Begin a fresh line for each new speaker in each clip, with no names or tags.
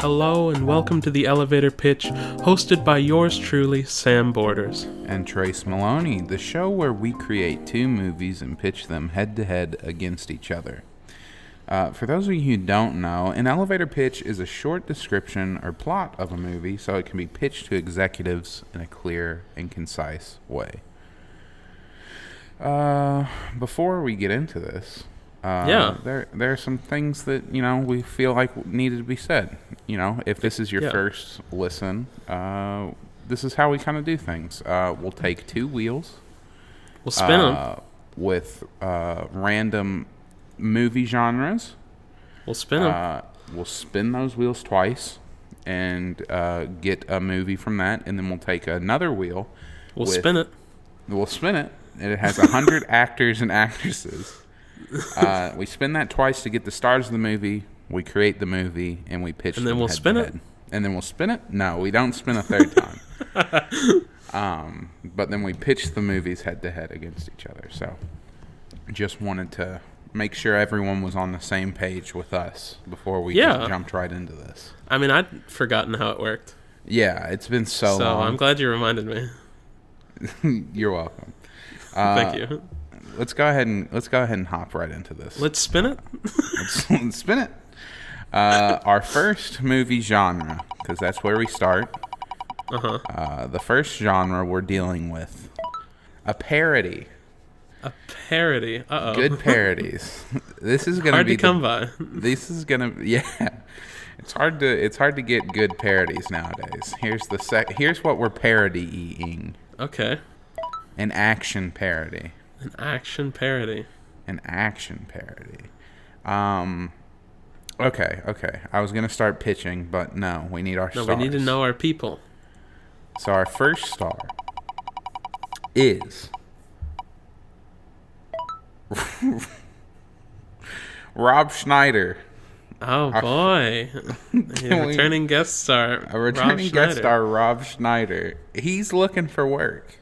Hello and welcome to the Elevator Pitch, hosted by yours truly, Sam Borders.
And Trace Maloney, the show where we create two movies and pitch them head-to-head against each other. For those of you who don't know, an elevator pitch is a short description or plot of a movie so it can be pitched to executives in a clear and concise way. Before we get into this, there are some things that, we feel like needed to be said. If this is your first listen, this is how we kind of do things. We'll take two wheels.
We'll spin them.
With random movie genres.
We'll spin them.
We'll spin those wheels twice and get a movie from that, and then we'll take another wheel.
We'll spin it.
We'll spin it. And it has 100 actors and actresses. We spin that twice to get the stars of the movie. We create the movie, and we pitch.
And then we'll spin it.
And then we'll spin it. No, we don't spin a third time. But then we pitch the movies head to head against each other. So, just wanted to make sure everyone was on the same page with us before we just jumped right into this.
I mean, I'd forgotten how it worked.
Yeah, it's been so long.
So I'm glad you reminded me.
You're welcome.
Thank you.
Let's go ahead and hop right into this.
Let's spin it.
Let's spin it. Our first movie genre, because that's where we start. The first genre we're dealing with, a parody.
A parody. Uh-oh.
Good parodies. This is gonna
hard
be
to come by.
This is gonna It's hard to get good parodies nowadays. Here's what we're parodying.
Okay.
An action parody.
An action parody.
Okay. I was going to start pitching, but no, we need our stars.
No, we need to know our people.
So our first star is Rob Schneider.
Oh, boy. A returning guest star.
A returning guest star, Rob Schneider. He's looking for work.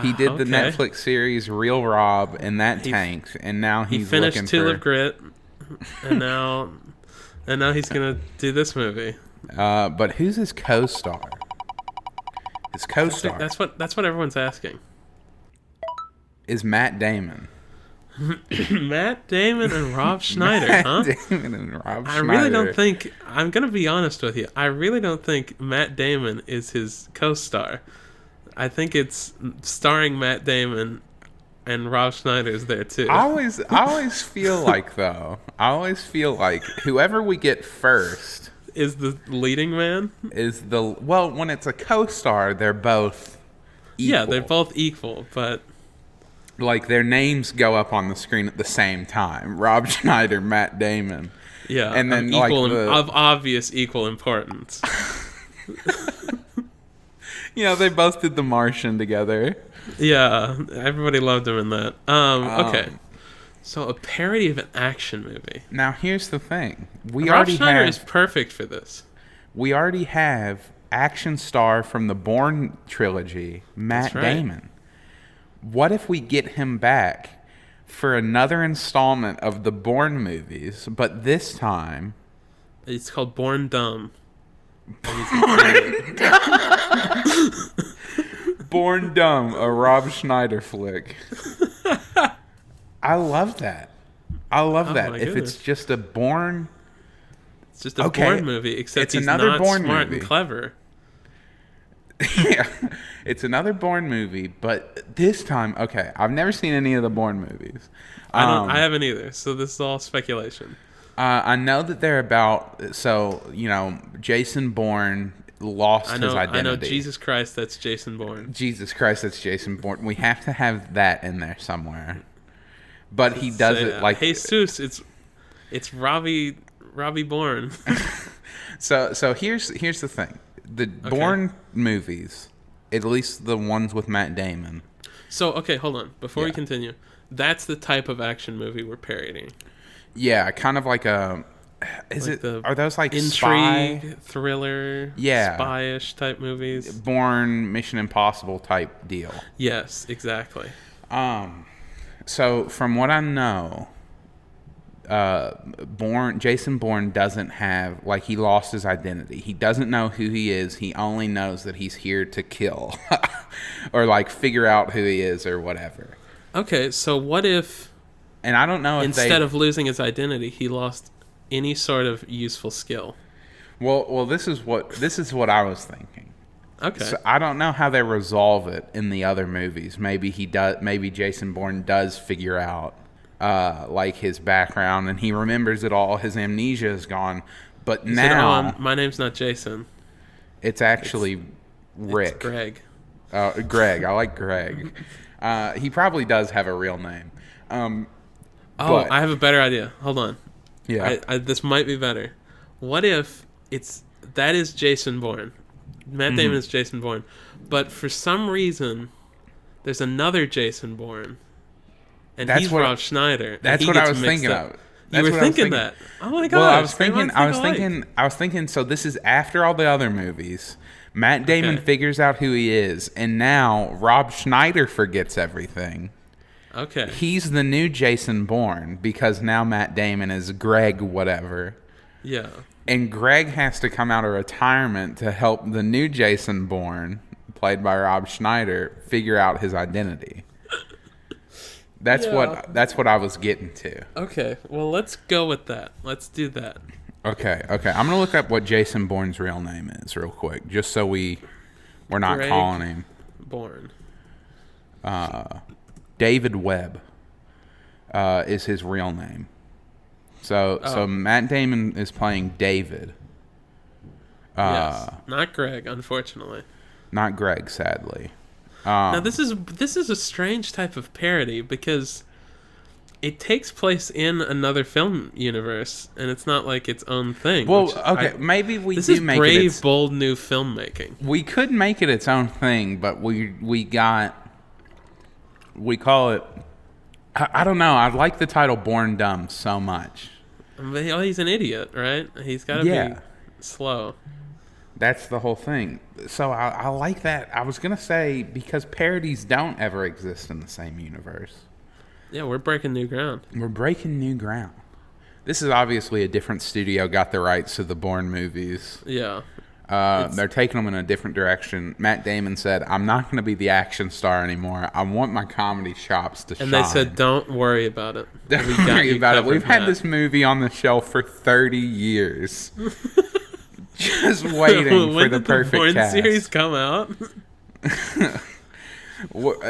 He did the Netflix series Real Rob, and that tanked, and now he's looking for... He finished
Tulip Grit, and now he's gonna do this movie.
But who's his co-star?
That's what everyone's asking.
Is Matt Damon.
Matt Damon and Rob Schneider, huh?
Matt Damon and Rob Schneider.
I really don't think... I'm gonna be honest with you. I really don't think Matt Damon is his co-star. I think it's starring Matt Damon and Rob Schneider's there too.
I always feel like whoever we get first
is the leading man.
When it's a co-star, they're both equal.
Yeah, they're both equal, but
like their names go up on the screen at the same time. Rob Schneider, Matt Damon.
Yeah,
and then
of obvious equal importance.
They both did The Martian together.
Yeah, everybody loved him in that. Okay. So a parody of an action movie.
Now, here's the thing.
Rob Schneider is perfect for this.
We already have action star from the Bourne trilogy, Matt Damon. What if we get him back for another installment of the Bourne movies, but this time...
It's called Bourne Dumb.
Bourne Dumb, a Rob Schneider flick. I love that. If it's just a Bourne...
It's just a Bourne movie, except he's not Bourne smart movie. And clever.
Yeah, it's another Bourne movie, but this time, I've never seen any of the Bourne movies.
I haven't either, so this is all speculation.
I know that they're about, Jason Bourne lost his identity.
I know, Jesus Christ, that's Jason Bourne.
We have to have that in there somewhere. But he does it like...
Jesus, it's Robbie Bourne.
So here's the thing. The Bourne movies, at least the ones with Matt Damon.
So, hold on. Before we continue, that's the type of action movie we're parodying.
Yeah, kind of like a... Are those like
intrigue,
spy?
Thriller, spy-ish type movies?
Bourne, Mission Impossible type deal.
Yes, exactly.
So from what I know, Jason Bourne doesn't have, like, he lost his identity. He doesn't know who he is. He only knows that he's here to kill or, like, figure out who he is or whatever.
Okay, so what if,
and I don't know if
instead of losing his identity, he lost any sort of useful skill?
Well, this is what I was thinking.
Okay.
So I don't know how they resolve it in the other movies. Maybe Jason Bourne does figure out like his background, and he remembers it all. His amnesia is gone, but
He
now
said, my name's not Jason.
It's actually Rick.
It's Greg.
Greg. I like Greg. He probably does have a real name.
I have a better idea. Hold on.
Yeah.
This might be better. What if that is Jason Bourne? Matt Damon is Jason Bourne, but for some reason, there's another Jason Bourne. And he's Rob Schneider.
That's what I was thinking of.
You were thinking that? Oh my god!
Well, I was thinking. So this is after all the other movies. Matt Damon figures out who he is, and now Rob Schneider forgets everything.
Okay.
He's the new Jason Bourne because now Matt Damon is Greg whatever.
Yeah.
And Greg has to come out of retirement to help the new Jason Bourne, played by Rob Schneider, figure out his identity. That's what I was getting to.
Okay, well, let's go with that. Let's do that.
Okay. I'm gonna look up what Jason Bourne's real name is real quick, just so we're not
Greg
calling him
Bourne.
David Webb is his real name. So Matt Damon is playing David.
Yes, not Greg, unfortunately.
Not Greg, sadly.
Now this is a strange type of parody because it takes place in another film universe and it's not like its own thing.
Well, maybe we
this
do
is
make
brave, bold new filmmaking.
We could make it its own thing, but we call it. I don't know. I like the title "Born Dumb" so much.
He's an idiot, right? He's got to be slow.
That's the whole thing. So I like that. I was going to say, because parodies don't ever exist in the same universe.
Yeah, we're breaking new ground.
We're breaking new ground. This is obviously a different studio got the rights to the Bourne movies.
Yeah.
They're taking them in a different direction. Matt Damon said, I'm not going to be the action star anymore. I want my comedy chops to shine.
And they said, don't worry about it.
Don't worry about it. We've had this movie on the shelf for 30 years. Just waiting for the perfect
When did the Bourne
cast.
series come out?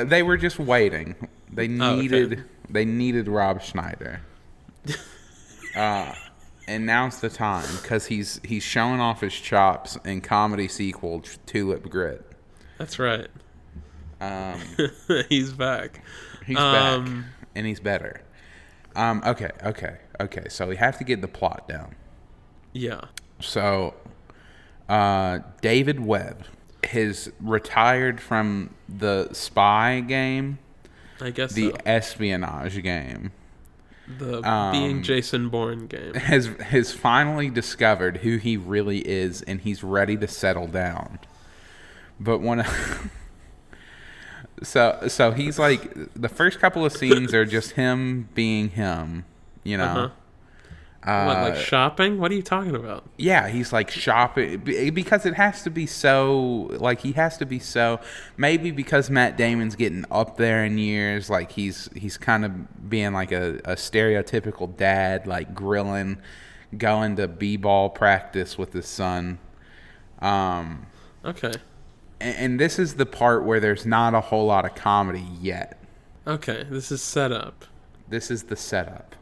They were just waiting. They needed Rob Schneider. And now's the time because he's showing off his chops in comedy sequel Tulip Grit.
That's right. He's back.
He's back, and he's better. Okay. So we have to get the plot down.
Yeah.
So, David Webb has retired from the spy game.
I guess
the espionage game.
The being Jason Bourne game.
Has finally discovered who he really is, and he's ready to settle down. But so he's like, the first couple of scenes are just him being him, you know.
Uh-huh. What, like shopping? What are you talking about?
Yeah, he's like shopping because it has to be so, like, he has to be so, maybe because Matt Damon's getting up there in years, like he's kind of being like a stereotypical dad, like grilling, going to b-ball practice with his son.
Okay.
And this is the part where there's not a whole lot of comedy yet.
Okay, this is set up.
This is the setup.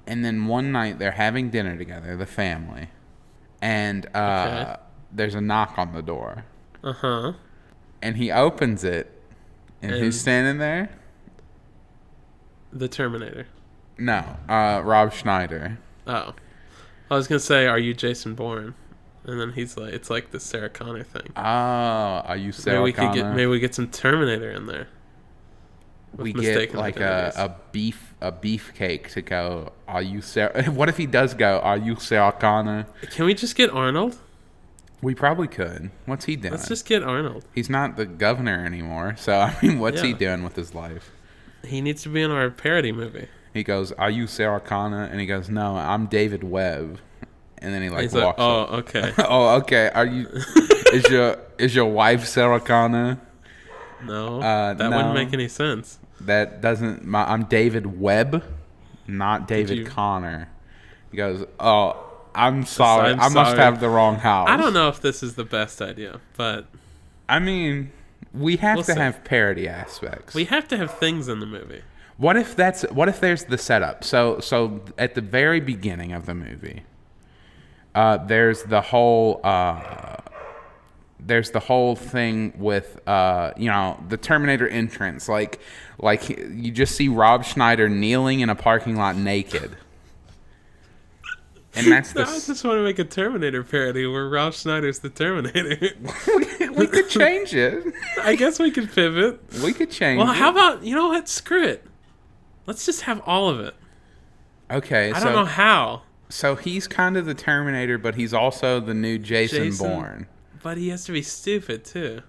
And then one night they're having dinner together, the family, and there's a knock on the door.
Uh-huh.
And he opens it, and who's standing there?
The Terminator.
No, Rob Schneider.
Oh. I was going to say, are you Jason Bourne? And then he's like, it's like the Sarah Connor thing.
Oh, are you Sarah Connor?
Maybe we get some Terminator in there.
We get like a beefcake to go, are you Sarah? What if he does go, are you Sarah Connor?
Can we just get Arnold?
We probably could. What's he doing?
Let's just get Arnold.
He's not the governor anymore, so I mean, what's he doing with his life?
He needs to be in our parody movie.
He goes, "Are you Sarah Connor?" And he goes, "No, I'm David Webb." And then he like
He's
walks
like,
up.
"Oh, okay."
Oh, okay. Are you? Is your wife Sarah Connor?
No, that wouldn't make any sense.
That doesn't. I'm David Webb, not David Connor. He goes, "Oh, I'm sorry. I must have the wrong house."
I don't know if this is the best idea, but
I mean, we have to have parody aspects.
We have to have things in the movie.
What if there's the setup? So at the very beginning of the movie, there's the whole thing with the Terminator entrance, like you just see Rob Schneider kneeling in a parking lot naked. And that's
I just want to make a Terminator parody where Rob Schneider's the Terminator.
We could change it.
I guess we could pivot.
We could change it.
Well, how about, you know what? Screw it. Let's just have all of it.
Okay.
I don't know how.
So he's kind of the Terminator, but he's also the new Jason Bourne.
But he has to be stupid, too.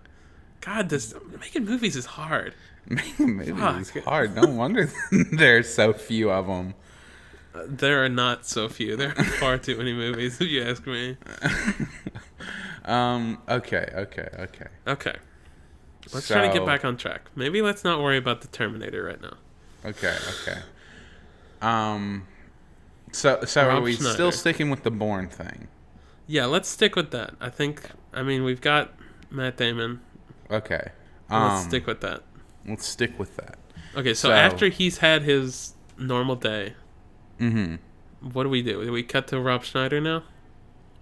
God, making movies is hard.
Making movies is hard. No wonder there's so few of them.
There are not so few. There are far too many movies, if you ask me.
Okay.
Let's try to get back on track. Maybe let's not worry about the Terminator right now.
Okay. So are we still sticking with the Bourne thing?
Yeah, let's stick with that. I mean, we've got Matt Damon.
Okay.
Let's stick with that.
Let's stick with that.
Okay, so after he's had his normal day, what do? Do we cut to Rob Schneider now?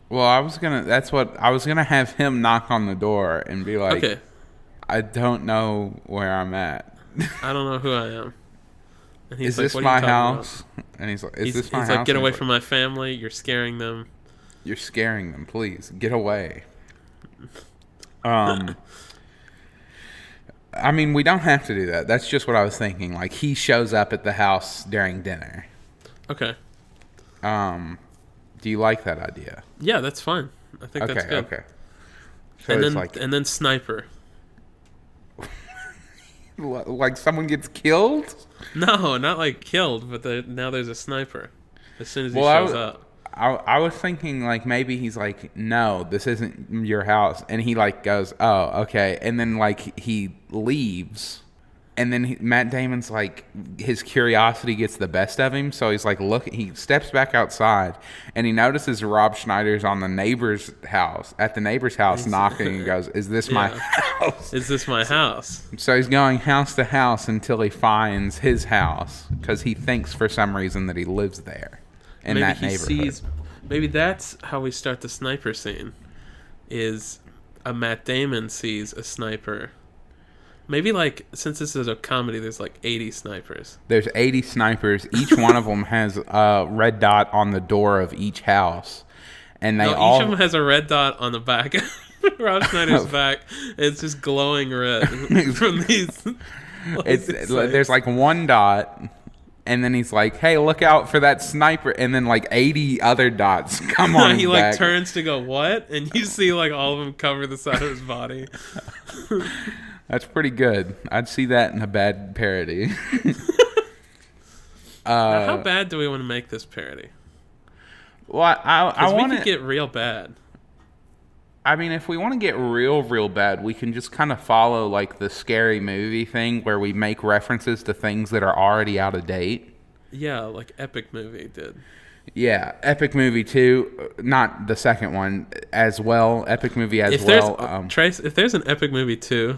Well, I was gonna have him knock on the door and be like,
okay,
I don't know where I'm at.
I don't know who I am. And he's
is this my house? About? And he's like, is this my house?
He's like, get away from my family. You're scaring them.
You're scaring them. Please, get away. I mean, we don't have to do that. That's just what I was thinking. Like, he shows up at the house during dinner.
Okay.
Do you like that idea?
Yeah, that's fine. I think that's good.
Okay. So
and then sniper.
Like someone gets killed?
No, not like killed, but now there's a sniper. As soon as he shows up.
I was thinking like maybe he's like, no, this isn't your house, and he like goes, oh, okay, and then like he leaves, and then Matt Damon's like, his curiosity gets the best of him, so he's like, look, he steps back outside, and he notices Rob Schneider's on the neighbor's house, knocking, and goes, is this my house?
Is this my house?
So he's going house to house until he finds his house, because he thinks for some reason that he lives there. In that neighborhood.
Maybe that's how we start the sniper scene. Is a Matt Damon sees a sniper. Maybe like, since this is a comedy, there's like 80 snipers.
There's 80 snipers. Each one of them has a red dot on the door of each house, and each
of them has a red dot on the back. Rob Schneider's back. It's just glowing red from these.
There's like one dot. And then he's like, hey, look out for that sniper. And then like 80 other dots come on his
He
back.
like turns to go, what? And you see like all of them cover the side of his body.
That's pretty good. I'd see that in a bad parody.
Now, how bad do we want to make this parody?
Well, I want
to get real bad.
I mean, if we want to get real bad, we can just kind of follow like the Scary Movie thing where we make references to things that are already out of date.
Yeah, like Epic Movie did.
Yeah, Epic Movie 2, not the second one, as well. Epic Movie as well.
Trace, if there's an Epic Movie 2,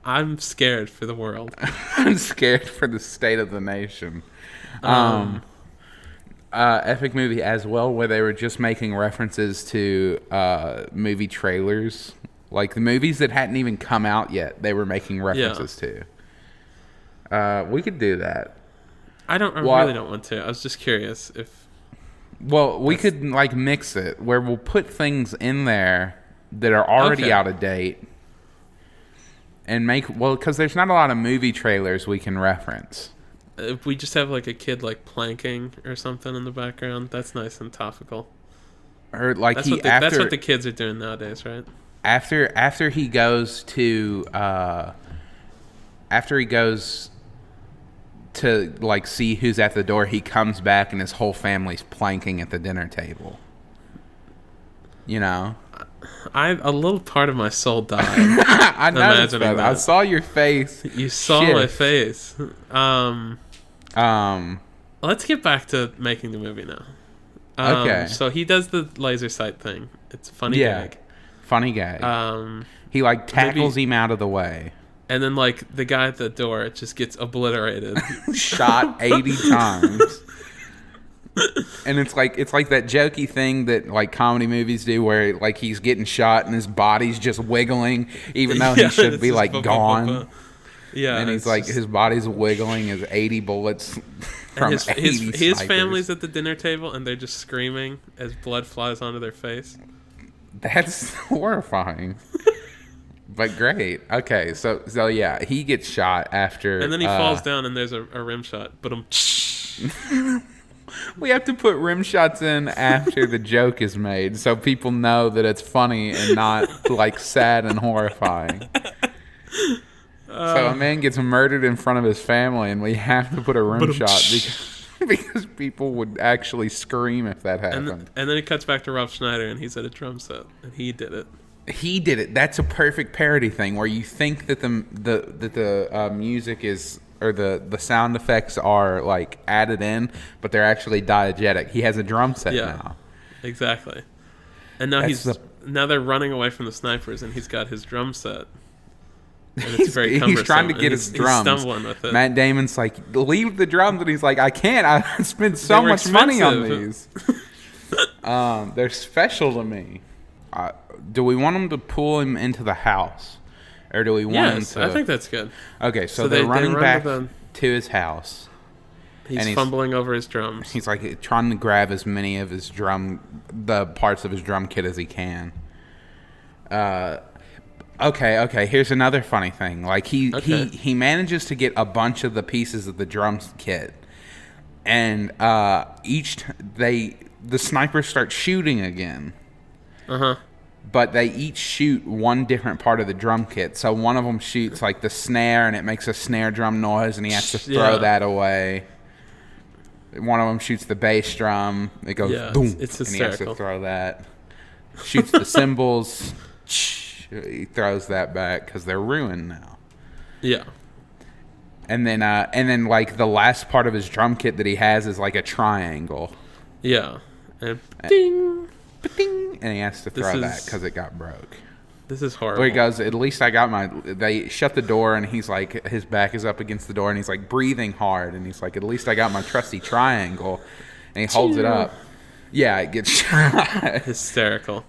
I'm scared for the world.
I'm scared for the state of the nation. Epic Movie as well, where they were just making references to movie trailers, like the movies that hadn't even come out yet. They were making references to. We could do that. I really don't want to. I was just curious if. Well, we could like mix it where we'll put things in there that are already out of date, and because there's not a lot of movie trailers we can reference. If we just have like a kid like planking or something in the background, that's nice and topical. Or like that's what the kids are doing nowadays, right? After he goes to like see who's at the door, he comes back and his whole family's planking at the dinner table. You know?
A little part of my soul died.
I noticed that. I saw your face.
You saw my face. Let's get back to making the movie now.
Okay.
So he does the laser sight thing. It's a funny gag.
Funny gag. He like tackles him out of the way.
And then like the guy at the door just gets obliterated.
Shot 80 times. And it's like that jokey thing that like comedy movies do where like he's getting shot and his body's just wiggling even though he should be like gone.
Yeah.
And he's like his body's wiggling as 80 bullets from 80
his family's at the dinner table and they're just screaming as blood flies onto their face.
That's horrifying. But great. Okay, so yeah, he gets shot after
and then he falls down and there's a rim shot. But
we have to put rim shots in after the joke is made so people know that it's funny and not like sad and horrifying. So a man gets murdered in front of his family and we have to put a rim shot because people would actually scream if that happened.
And then it cuts back to Rob Schneider and he's at a drum set and he did it.
He did it. That's a perfect parody thing where you think that the music is or the sound effects are like added in, but they're actually diegetic. He has a drum set now. Exactly.
And now now they're running away from the snipers, and he's got his drum set. And it's very cumbersome. He's trying to get his drums. He's stumbling with it.
Matt Damon's like, leave the drums, and he's like, I can't. I spent so much money on these. They're special to me. Do we want him to pull him into the house? Or do we want him to...
I think that's good.
Okay, so they're running back to his house.
He's fumbling over his drums.
He's like trying to grab as many of the parts of his drum kit as he can. Okay, here's another funny thing. Like he manages to get a bunch of the pieces of the drum kit. And the snipers start shooting again. Uh-huh. But they each shoot one different part of the drum kit. So one of them shoots like the snare, and it makes a snare drum noise, and he has to throw that away. One of them shoots the bass drum. It goes boom,
it's
and he has to throw that. Shoots the cymbals. He throws that back because they're ruined now. Yeah. And then like the last part of his drum kit that he has is like a triangle.
Yeah. And ding.
Ding, and he has to throw that because it got broke.
This is horrible.
Where he goes, at least I got they shut the door, and he's like, his back is up against the door, and he's like breathing hard, and he's like, at least I got my trusty triangle, and he holds it up. Yeah, it gets shot.
Hysterical.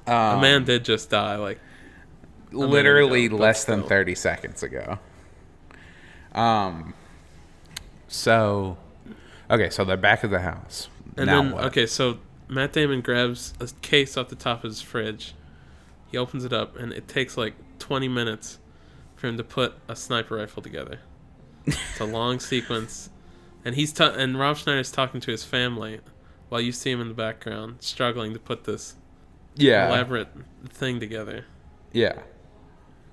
A
man did just die, like
literally less than 30 seconds ago. So they're back at the house.
And
now
then,
what?
so Matt Damon grabs a case off the top of his fridge. He opens it up, and it takes like 20 minutes for him to put a sniper rifle together. It's a long sequence. And and Rob Schneider's talking to his family while you see him in the background struggling to put this elaborate thing together.
Yeah.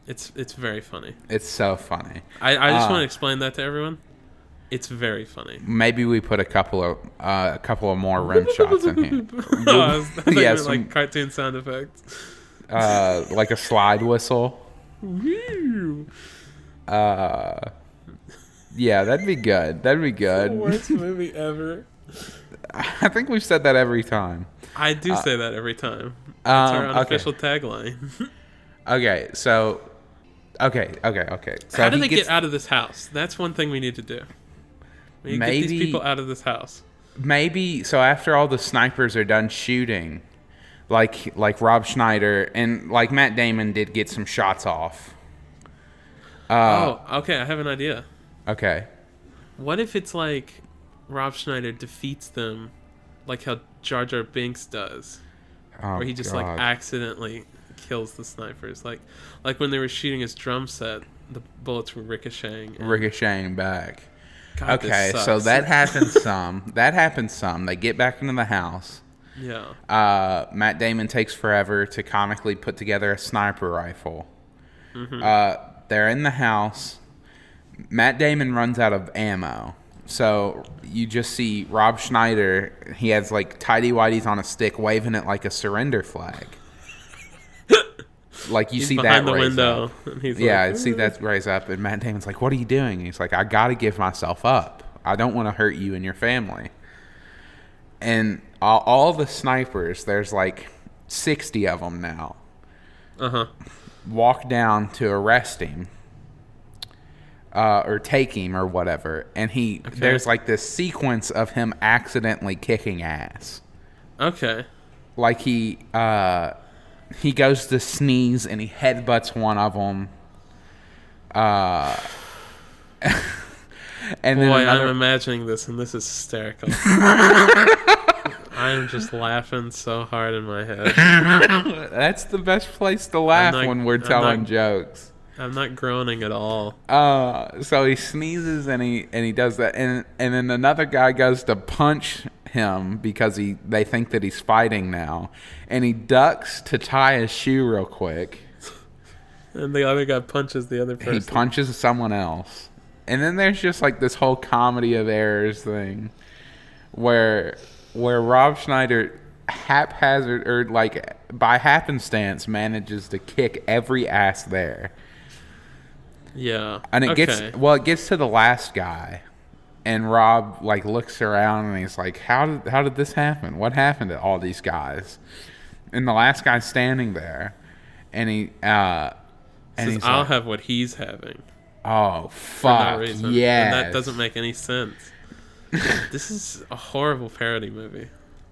It's very funny.
It's so funny.
I just want to explain that to everyone. It's very funny.
Maybe we put a couple of more rim shots in here.
Like cartoon sound effects.
Like a slide whistle. Yeah, that'd be good. It's the
worst movie ever.
I think we've said that every time.
I do say that every time. It's our unofficial tagline.
Okay. So
How do they get out of this house? That's one thing we need to do. We need to get these people out of this house.
Maybe so. After all the snipers are done shooting, like Rob Schneider and like Matt Damon did get some shots off.
Okay. I have an idea.
Okay.
What if it's like Rob Schneider defeats them, like how Jar Jar Binks does, where he just like accidentally kills the snipers, like when they were shooting his drum set, the bullets were ricocheting
back.
God,
okay, so that happens some. They get back into the house.
Yeah.
Matt Damon takes forever to comically put together a sniper rifle.
Mm-hmm.
They're in the house. Matt Damon runs out of ammo. So you just see Rob Schneider. He has like tighty-whities on a stick, waving it like a surrender flag. Like you
He's
see
behind
that
the
raise
window.
up.
And he's
Yeah,
like,
I see that raise up. And Matt Damon's like, "What are you doing?" He's like, "I got to give myself up. I don't want to hurt you and your family." And all the snipers, there's like 60 of them now, walk down to arrest him. Or take him or whatever, and there's like this sequence of him accidentally kicking ass.
Okay.
Like he goes to sneeze and he headbutts one of them. And
Boy,
then
I'm imagining this, and this is hysterical. I am just laughing so hard in my head.
That's the best place to laugh when we're telling jokes.
I'm not groaning at all.
So he sneezes and he does that, and then another guy goes to punch him because they think that he's fighting now, and he ducks to tie his shoe real quick.
And the other guy punches the other person.
He punches someone else, and then there's just like this whole comedy of errors thing, where Rob Schneider haphazard or like by happenstance manages to kick every ass there.
Yeah.
And it gets to the last guy, and Rob like looks around and he's like, how did this happen? What happened to all these guys? And the last guy's standing there, and he
says, I'll have what he's having.
Oh fuck. Yeah.
And that doesn't make any sense. This is a horrible parody movie.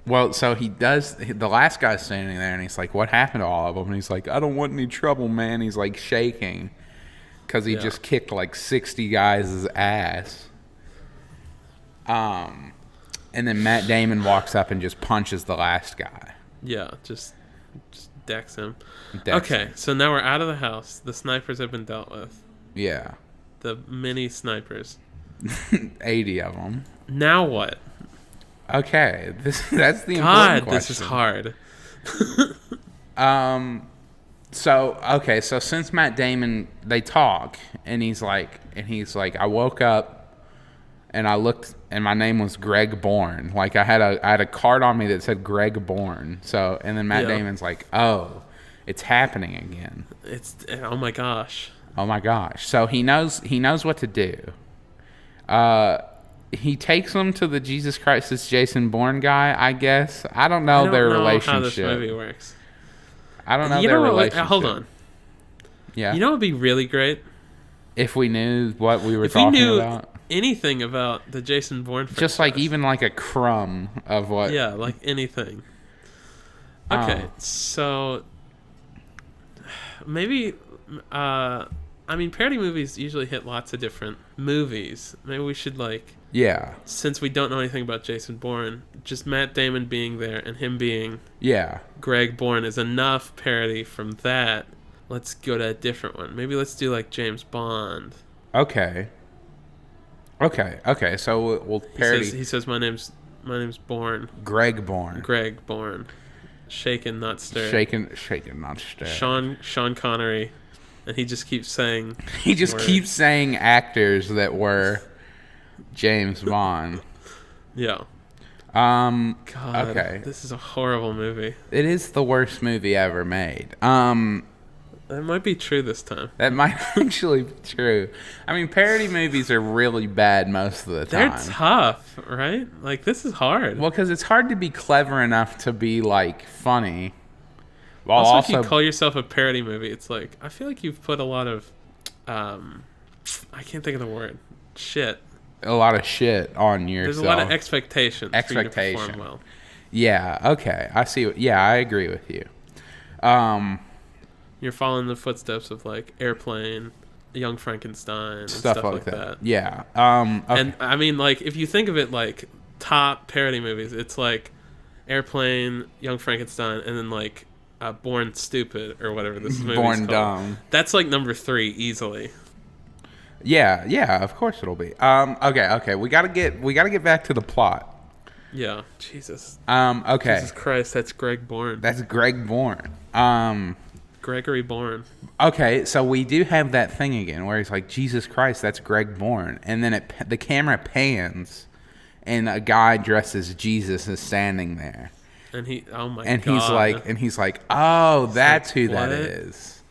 Well, so the last guy's standing there and he's like, what happened to all of them? And he's like, I don't want any trouble, man. He's like shaking. Because he just kicked like 60 guys' ass. And then Matt Damon walks up and just punches the last guy.
Yeah, just decks him. So now we're out of the house. The snipers have been dealt with.
Yeah.
The mini snipers.
80 of them.
Now what?
Okay, that's the important
God,
question.
this is hard.
So since Matt Damon, they talk, and he's like, I woke up, and I looked, and my name was Greg Bourne. Like I had a card on me that said Greg Bourne. So, and then Matt Damon's like, oh, it's happening again.
Oh my gosh.
So he knows what to do. He takes them to the Jesus Christ is Jason Bourne guy, I guess. I don't know their relationship.
How this movie works.
I don't know their relationship.
Hold on.
Yeah.
You know what would be really great?
If we knew what we were talking about.
If we knew anything about the Jason Bourne franchise.
Just like even like a crumb of what.
Yeah, like anything. Okay, so maybe parody movies usually hit lots of different movies. Maybe we should since we don't know anything about Jason Bourne, just Matt Damon being there and him being Greg Bourne is enough parody from that. Let's go to a different one. Maybe let's do like James Bond.
Okay. So we'll parody.
He says my name's Bourne.
Greg Bourne.
Shaken, not stirred.
Shaken, not stirred.
Sean Connery. And he just keeps saying
keeps saying actors that were James Bond.
Yeah.
God,
okay. This is a horrible movie.
It is the worst movie ever made.
That might be true this time.
That might actually be true. I mean, parody movies are really bad most of the time.
They're tough, right? Like, this is hard.
Well, because it's hard to be clever enough to be, like, funny. While
also, if you call yourself a parody movie, it's like, I feel like you've put a lot of, I can't think of the word, shit.
A lot of shit on yourself.
There's a lot of expectations for you to perform well.
Yeah, okay. I see. I agree with you.
You're following the footsteps of, like, Airplane, Young Frankenstein, and
stuff like that. Yeah.
Okay. And, I mean, like, if you think of it like top parody movies, it's like Airplane, Young Frankenstein, and then, like, Bourne Stupid, or whatever this movie's
Bourne
called.
Dumb.
That's, like, number 3, easily.
Yeah, of course it'll be. Okay. We gotta get back to the plot.
Yeah, Jesus.
Okay.
Jesus Christ, that's Greg Bourne.
That's Greg Bourne.
Gregory Bourne.
Okay, so we do have that thing again where he's like, Jesus Christ, that's Greg Bourne. And then the camera pans, and a guy dressed as Jesus is standing there.
And oh my
and
God.
He's like, oh, that's who
what?
that is.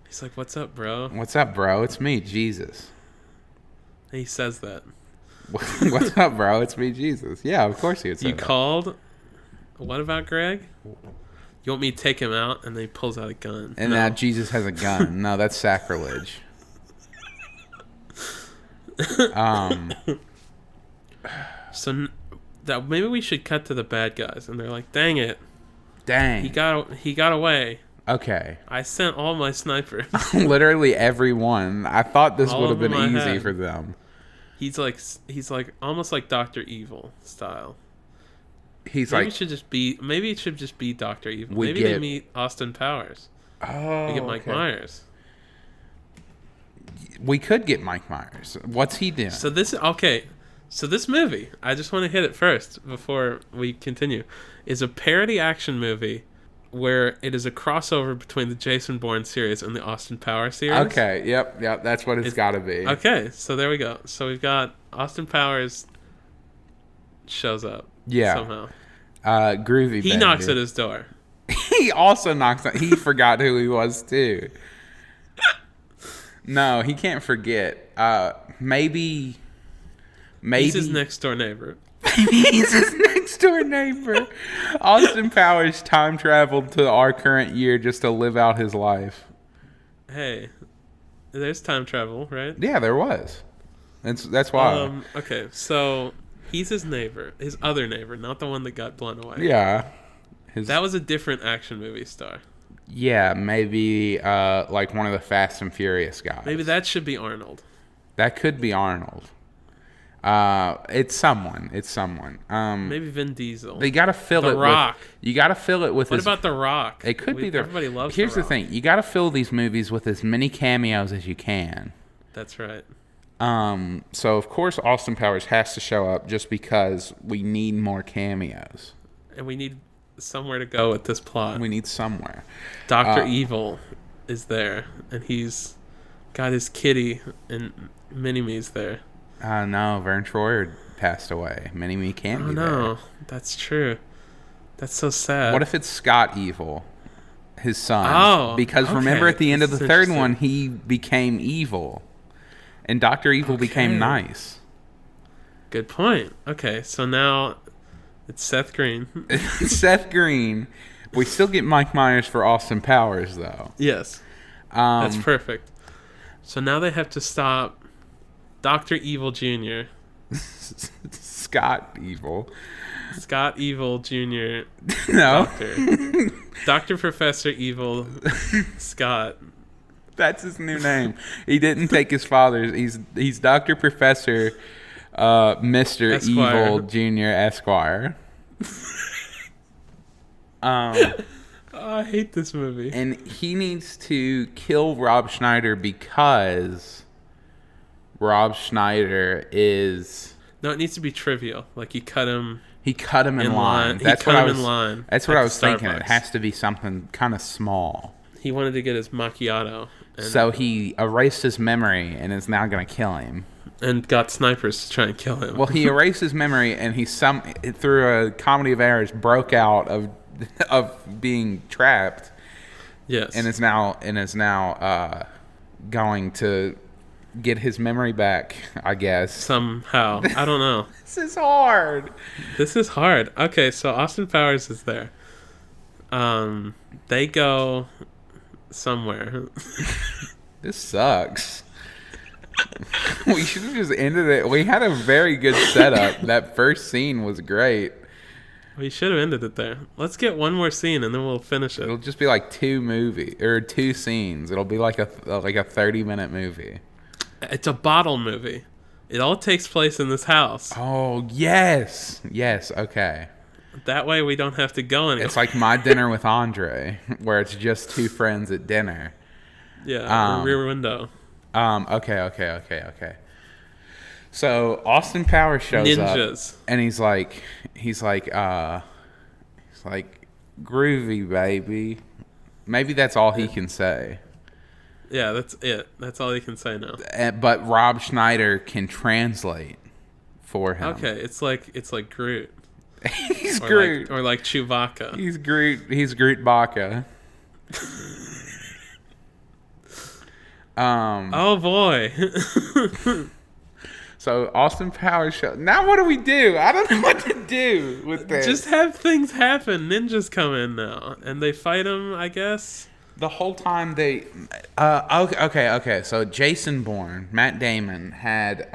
He's like, what's up, bro?
What's up, bro? It's me, Jesus.
And he says that.
What's up, bro? It's me, Jesus. Yeah, of course he would say that.
You called? What about Greg? You want me to take him out? And then he pulls out a gun.
And now Jesus has a gun. No, that's sacrilege.
So that maybe we should cut to the bad guys, and they're like, "Dang it!
Dang,
he got away.
Okay,
I sent all my snipers.
Literally everyone. I thought this
All
would have
of
been
them I
easy
had.
for them.
He's like almost like Dr. Evil style.
He's
Maybe
like,
it should just be Dr. Evil.
We
Maybe
get-
they meet Austin Powers.
oh,
We get Mike
okay.
Myers.
We could get Mike Myers. What's he doing?
So this movie, I just want to hit it first before we continue, is a parody action movie where it is a crossover between the Jason Bourne series and the Austin Powers series.
Okay, yep, that's what it's got to be.
Okay, so there we go. So we've got Austin Powers shows up.
Yeah.
Somehow.
Groovy.
He
baby.
knocks at his door.
He also knocks on. He forgot who he was too. No, he can't forget. Maybe
He's his next door neighbor.
he's his next door neighbor. Austin Powers time traveled to our current year just to live out his life.
Hey, there's time travel, right?
Yeah, there was. That's why.
Okay, so he's his neighbor, his other neighbor, not the one that got blown away.
Yeah.
That was a different action movie star.
Yeah, maybe like one of the Fast and Furious guys.
Maybe that should be Arnold.
That could be Arnold. It's someone.
Maybe Vin Diesel.
They gotta fill
The
it.
Rock.
You gotta fill it with.
What about The Rock?
It could be
everybody loves.
Here's
The
the
Rock.
thing: you gotta fill these movies with as many cameos as you can.
That's right.
So of course Austin Powers has to show up just because we need more cameos.
And we need somewhere to go with this plot.
We need somewhere.
Dr. Evil is there, and he's got his kitty, and Mini-Me's there.
No, Vern Troyer passed away. Mini-Me can't
Oh
be there.
no, that's true. That's so sad.
What if it's Scott Evil, his son?
Oh,
because remember
okay.
at the end of
This
the
is
third
interesting.
one, he became evil, and Dr. Evil became
Okay.
nice.
Good point. Okay, so now it's Seth Green.
Seth Green. We still get Mike Myers for Austin Powers, though.
Yes, that's perfect. So now they have to stop Dr. Evil Jr.,
Scott Evil.
Scott Evil Jr.,
No,
Dr. Professor Evil, Scott.
that's his new name. He didn't take his father's. He's Dr. Professor Mr.
Esquire.
Evil Jr. Esquire.
Oh, I hate this movie.
And he needs to kill Rob Schneider because Rob Schneider is...
No, it needs to be trivial. Like he cut him
He cut him in line.
He
That's
cut
what
him
I was,
in line.
That's what
at
I
the
was thinking. It
Starbucks.
has to be something kind of small.
He wanted to get his macchiato. And,
So he erased his memory and is now going to kill him.
and got snipers to try and kill him.
Well, he erased his memory and through a comedy of errors, broke out of being trapped
yes.
and is now going to get his memory back, I guess.
Somehow. I don't know.
This is hard.
This is hard. Okay, so Austin Powers is there. They go somewhere.
This sucks. We should have just ended it. We had a very good setup. That first scene was great.
We should have ended it there. Let's get one more scene and then we'll finish
It'll
it.
just be like two scenes. It'll be like a 30-minute movie.
It's a bottle movie. It all takes place in this house.
Oh, yes. Yes, okay.
That way we don't have to go anywhere.
It's like My Dinner with Andre, where it's just two friends at dinner.
Yeah, Rear Window.
Okay. So Austin Powers shows up,
Ninjas.
and he's like, groovy baby. Maybe that's all he can say.
Yeah, that's it. That's all he can say now.
But Rob Schneider can translate for him.
Okay, it's like Groot.
He's
or
Groot.
Or like Chewbacca.
He's Groot. He's Groot Baka.
Oh boy.
So Austin Powers show. Now what do we do? I don't know what to do with this.
Just have things happen. Ninjas come in now, and they fight him, I guess.
The whole time they, okay. So Jason Bourne, Matt Damon had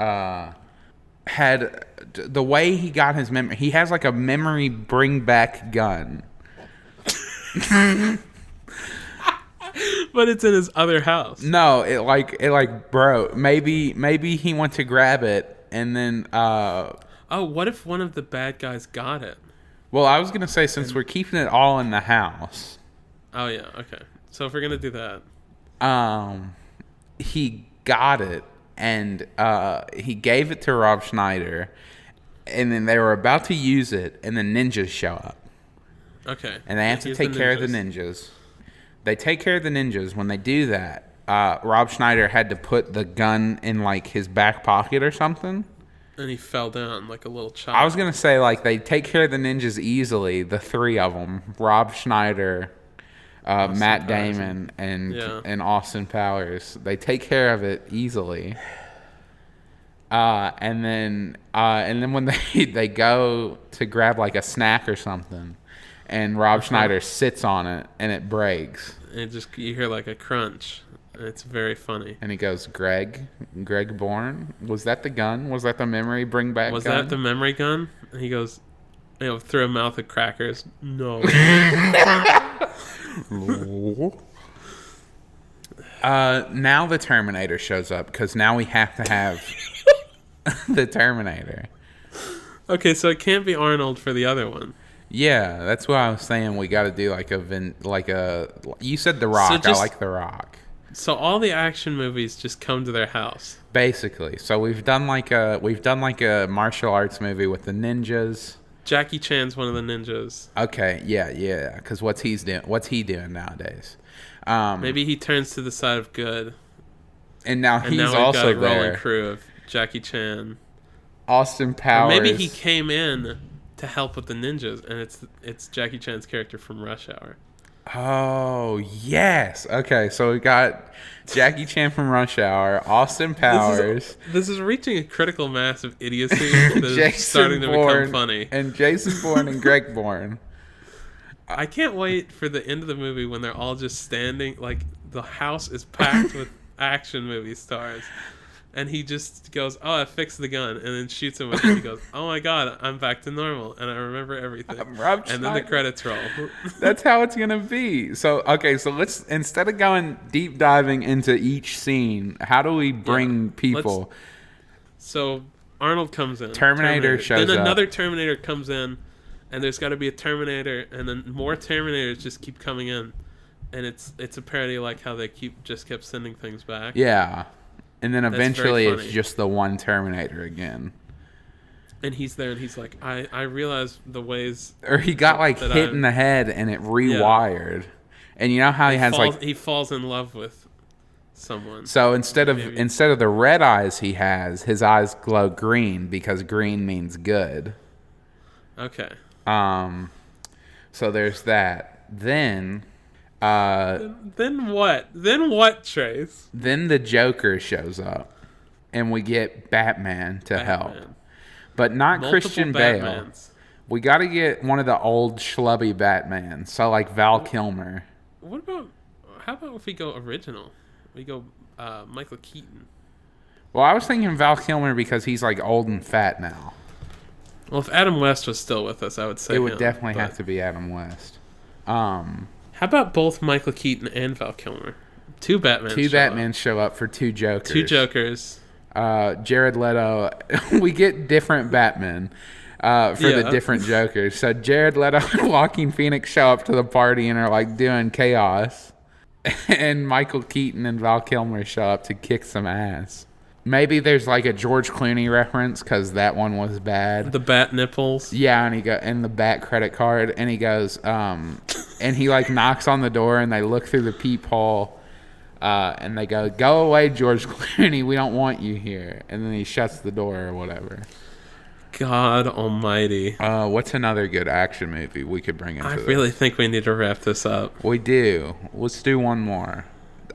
the way he got his memory. He has like a memory bring back gun.
But it's in his other house.
No, it broke. Maybe he went to grab it and then.
Oh, what if one of the bad guys got it?
Well, I was gonna say since we're keeping it all in the house.
Oh yeah, okay. So if we're gonna do that,
he got it and he gave it to Rob Schneider, and then they were about to use it, and the ninjas show up.
Okay.
And they have to take care of the ninjas. They take care of the ninjas. When they do that, Rob Schneider had to put the gun in like his back pocket or something.
And he fell down like a little child.
I was gonna say like they take care of the ninjas easily. The three of them: Rob Schneider, Matt Damon, and Austin Powers. They take care of it easily. And then when they go to grab like a snack or something, and Rob Schneider sits on it and it breaks.
And you hear like a crunch. It's very funny.
And he goes, Greg Bourne? Was that the gun? Was that the memory bring back gun?
Was that the memory gun? And he goes, through a mouth of crackers. No.
Now the Terminator shows up because now we have to have the Terminator.
Okay, so it can't be Arnold for the other one.
Yeah, that's what I was saying. We got to do you said The Rock. I like The Rock.
So all the action movies just come to their house.
Basically. So we've done like a martial arts movie with the ninjas.
Jackie Chan's one of the ninjas.
Okay, yeah. Because what's he doing nowadays?
Maybe he turns to the side of good.
And now
we've
also
got a rolling crew of Jackie Chan.
Austin Powers.
Or maybe he came in to help with the ninjas, and it's Jackie Chan's character from Rush Hour.
Oh, yes. Okay, so we got Jackie Chan from Rush Hour, Austin Powers.
This is reaching a critical mass of idiocy that is starting to become funny.
And Jason Bourne and Greg Bourne.
I can't wait for the end of the movie when they're all just standing, like the house is packed with action movie stars. And he just goes, oh, I fixed the gun, and then shoots him with it. He goes, oh my god, I'm back to normal, and I remember everything. And then the credits roll.
That's how it's gonna be. So let's, instead of going deep diving into each scene, how do we bring people?
So Arnold comes in.
Terminator shows up.
Then another Terminator comes in, and there's got to be a Terminator, and then more Terminators just keep coming in, and it's a parody like how they kept sending things back.
Yeah. And then eventually it's just the one Terminator again.
And he's there and he's like, I realize the ways...
Or he got hit in the head and it rewired. Yeah. And you know how he
falls in love with someone.
So instead of the red eyes he has, his eyes glow green because green means good.
Okay.
So there's that. Then
what? Then what, Trace?
Then the Joker shows up, and we get Batman to help, but not multiple Christian Bale. We got to get one of the old schlubby Batmans, so like Val Kilmer.
How about if we go original? We go Michael Keaton.
Well, I was thinking Val Kilmer because he's like old and fat now.
Well, if Adam West was still with us, I would say
it would definitely have to be Adam West.
How about both Michael Keaton and Val Kilmer? Two Batmans show up for two Jokers.
Jared Leto. We get different Batmen for the different Jokers. So Jared Leto and Joaquin Phoenix show up to the party and are like doing chaos. And Michael Keaton and Val Kilmer show up to kick some ass. Maybe there's like a George Clooney reference because that one was bad.
The bat nipples.
Yeah, and the bat credit card. And he goes, and he like knocks on the door, and they look through the peephole, and they go away, George Clooney, we don't want you here. And then he shuts the door or whatever.
God almighty.
What's another good action movie we could bring into
I
this?
really think we need to wrap this up.
We do. Let's do one more.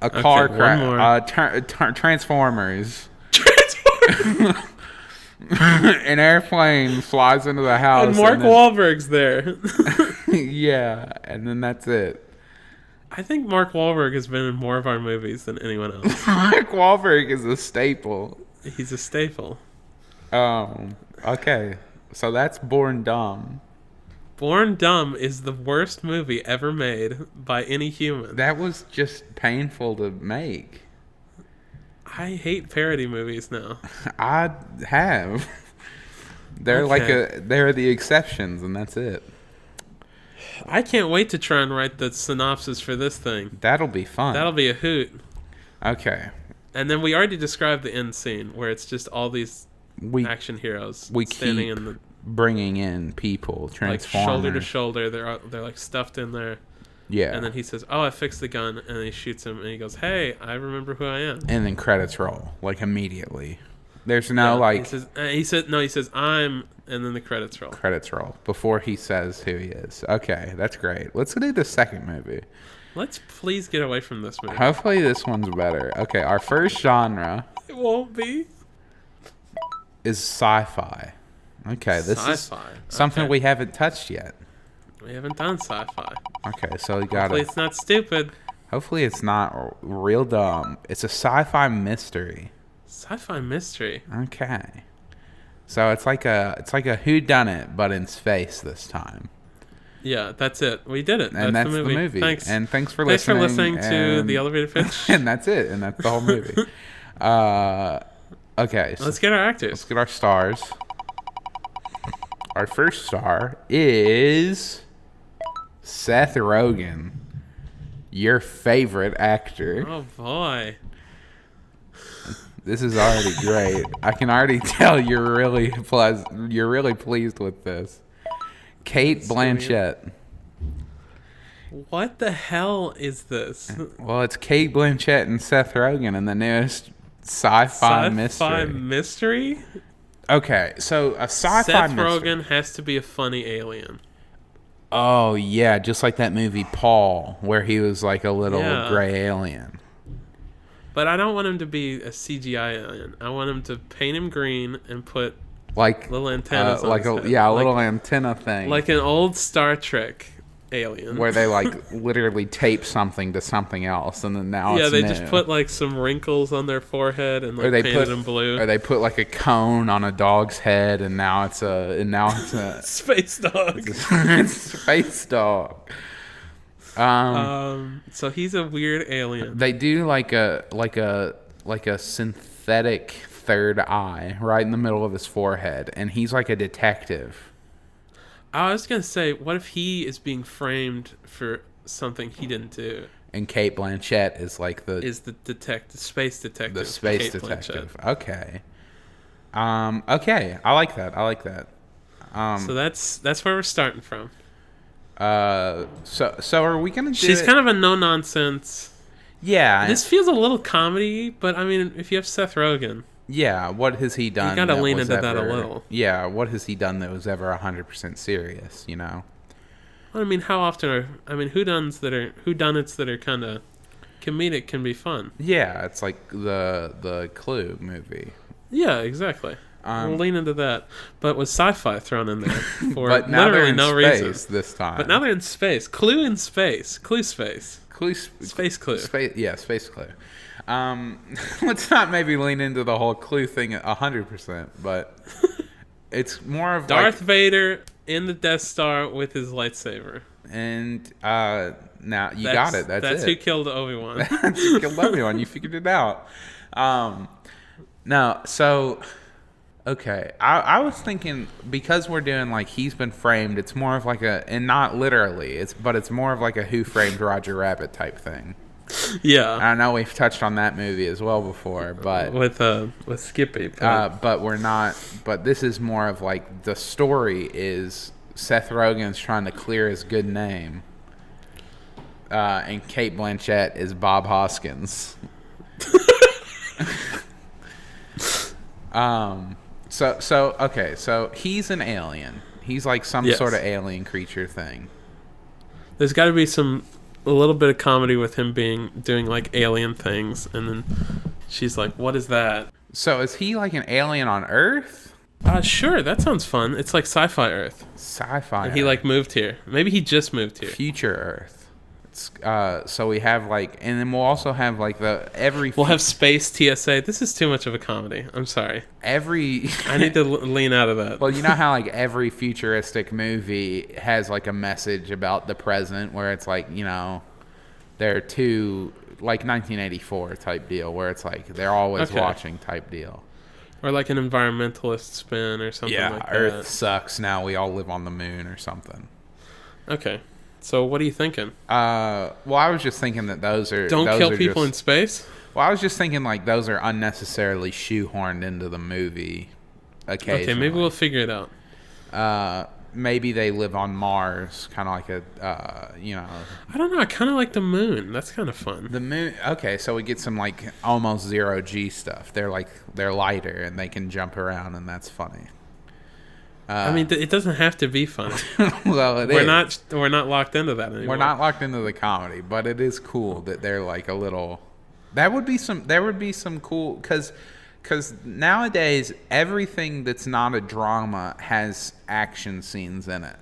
A car crash. Transformers. An airplane flies into the house.
And Mark Wahlberg's there.
Yeah, and then that's it.
I think Mark Wahlberg has been in more of our movies than anyone else.
Mark Wahlberg is a staple.
He's a staple.
Okay. So that's Bourne Dumb.
Bourne Dumb is the worst movie ever made by any human.
That was just painful to make.
I hate parody movies now.
I have. They're the exceptions, and that's it.
I can't wait to try and write the synopsis for this thing.
That'll be fun.
That'll be a hoot.
Okay.
And then we already described the end scene where it's just all these action heroes standing in the
bringing in people, Transformers,
like shoulder to shoulder. They're like stuffed in there.
Yeah.
And then he says, "Oh, I fixed the gun," and then he shoots him, and he goes, "Hey, I remember who I am."
And then credits roll like immediately. There's no
He says I'm, and then the credits roll.
Credits roll before he says who he is. Okay, that's great. Let's do the second movie.
Let's please get away from this movie.
Hopefully this one's better. Okay, our first genre.
It won't be.
Is sci-fi. Okay, this
sci-fi.
is something we haven't touched yet.
We haven't done sci-fi.
Okay, so we got
Hopefully it's not stupid.
Hopefully it's not real dumb. It's a sci-fi mystery.
Sci-fi mystery.
Okay. So it's like a whodunit, but in space this time.
Yeah, that's it. We did it.
And that's the movie. Thanks. And thanks for
listening. Thanks for listening to
the
the elevator pitch.
And that's it. And that's the whole movie. Okay. So
let's get our actors.
Let's get our stars. Our first star is Seth Rogen, your favorite actor.
Oh boy.
This is already great. I can already tell you're really pleased with this. Kate Blanchett.
What the hell is this?
Well, it's Kate Blanchett and Seth Rogen in the newest sci-fi
mystery?
Okay, so a sci-fi
Seth
mystery.
Rogen has to be a funny alien.
Oh, yeah, just like that movie Paul, where he was like a little gray alien.
But I don't want him to be a CGI alien. I want him to paint him green and put
like
little antennas on his head.
Yeah, a little antenna thing.
Like an old Star Trek alien.
Where they like literally tape something to something else, and then now it's
they
new.
just put like some wrinkles on their forehead and like painted them blue.
Or they put like a cone on a dog's head, and now it's a
space dog.
It's a space dog.
So he's a weird alien.
They do like a synthetic third eye right in the middle of his forehead, and he's like a detective.
I was gonna say, what if he is being framed for something he didn't do?
And Kate Blanchett is like the
space detective.
The space
Kate
detective.
Blanchett.
Okay. Okay. I like that.
So that's where we're starting from.
So are we gonna do
She's
it?
kind of a no nonsense.
Yeah.
This feels a little comedy, but I mean, if you have Seth Rogen.
Yeah, what has he done?
You gotta lean into that a little.
Yeah, what has he done that was ever 100% serious? You know.
Well, I mean, how often are whodunits that are kind of comedic can be fun.
Yeah, it's like the Clue movie.
Yeah, exactly. We'll lean into that, but with sci-fi thrown in there for
but now
literally
no
reason
this time.
But now they're in space. Clue in space. Clue space. Space Clue.
Space Clue. Let's not maybe lean into the whole Clue thing 100%, but it's more of
Darth Vader in the Death Star with his lightsaber.
And now you got it. That's
who killed Obi-Wan.
That's who killed Obi-Wan. You figured it out. No, so okay. I was thinking because we're doing like he's been framed. It's more of like and not literally. It's more of like a Who Framed Roger Rabbit type thing.
Yeah,
I know we've touched on that movie as well before, but
with Skippy.
But we're not. But this is more of like the story is Seth Rogen's trying to clear his good name. and Kate Blanchett is Bob Hoskins. So he's an alien. He's like some sort of alien creature thing.
There's got to be a little bit of comedy with him doing like alien things, and then she's like, "What is that?"
So is he like an alien on Earth?
Sure, that sounds fun. It's like Sci-fi Earth.
Sci-fi.
And he like moved here. Maybe he just moved here.
Future Earth. So we have like, and then we'll also have like
we'll have space TSA. This is too much of a comedy. I'm sorry.
I
need to lean out of that.
Well, you know how like every futuristic movie has like a message about the present, where it's like, you know, they're two, like 1984 type deal, where it's like they're always watching type deal.
Or like an environmentalist spin or something like that.
Earth sucks, now we all live on the moon or something.
Okay. So what are you thinking?
Well, I was just thinking that those
don't kill people in space?
Well, I was just thinking like those are unnecessarily shoehorned into the movie occasionally.
Okay, maybe we'll figure it out.
Maybe they live on Mars, kind of like you know.
I don't know. I kind of like the moon. That's kind of fun.
The moon. Okay, so we get some like almost zero G stuff. They're lighter and they can jump around, and that's funny.
I mean, it doesn't have to be funny.
Well,
we're not locked into that anymore.
We're not locked into the comedy, but it is cool that they're like a little. There would be some cool because nowadays everything that's not a drama has action scenes in it.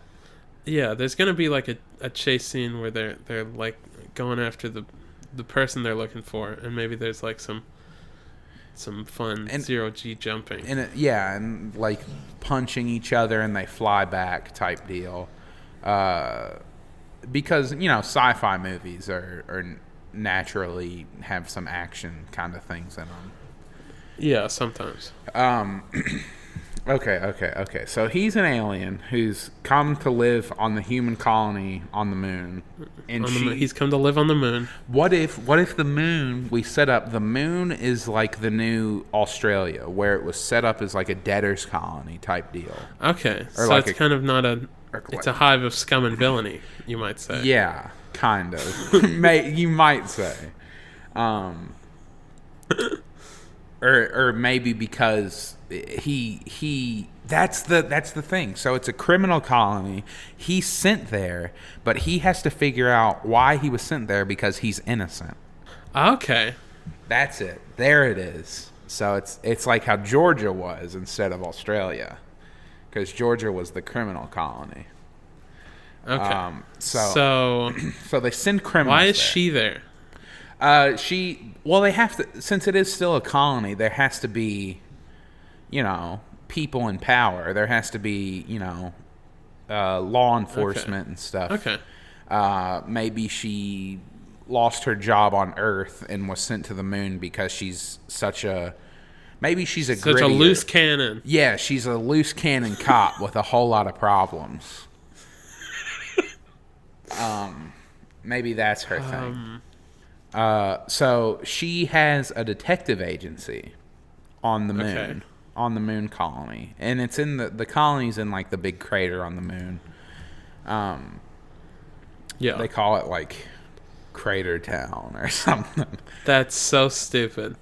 Yeah, there's gonna be like a chase scene where they're like going after the person they're looking for, and maybe there's like some fun zero G jumping.
And and like punching each other and they fly back type deal. Because, you know, sci-fi movies are naturally have some action kind of things in them.
Yeah, sometimes.
Okay. So he's an alien who's come to live on the human colony on the moon, and
he's come to live on the moon.
What if the moon, we set up the moon is like the new Australia, where it was set up as like a debtor's colony type deal.
Okay,
or
so
like
it's kind of not it's a hive of scum and villainy, you might say.
Yeah, kind of. You might say. Or maybe because that's the thing. So it's a criminal colony. He's sent there, but he has to figure out why he was sent there because he's innocent.
Okay.
That's it. There it is. So it's like how Georgia was instead of Australia, because Georgia was the criminal colony.
Okay.
So they send criminals.
Why is
there.
she there?
They have to, since it is still a colony, there has to be, you know, people in power. There has to be, you know, law enforcement and stuff.
Okay.
Maybe she lost her job on Earth and was sent to the moon because she's such a
loose cannon.
Yeah, she's a loose cannon cop with a whole lot of problems. Maybe that's her thing. So she has a detective agency on the moon, on the moon colony, and it's in the colony's in like the big crater on the moon.
Yeah,
they call it like Cratertown or something.
That's so stupid.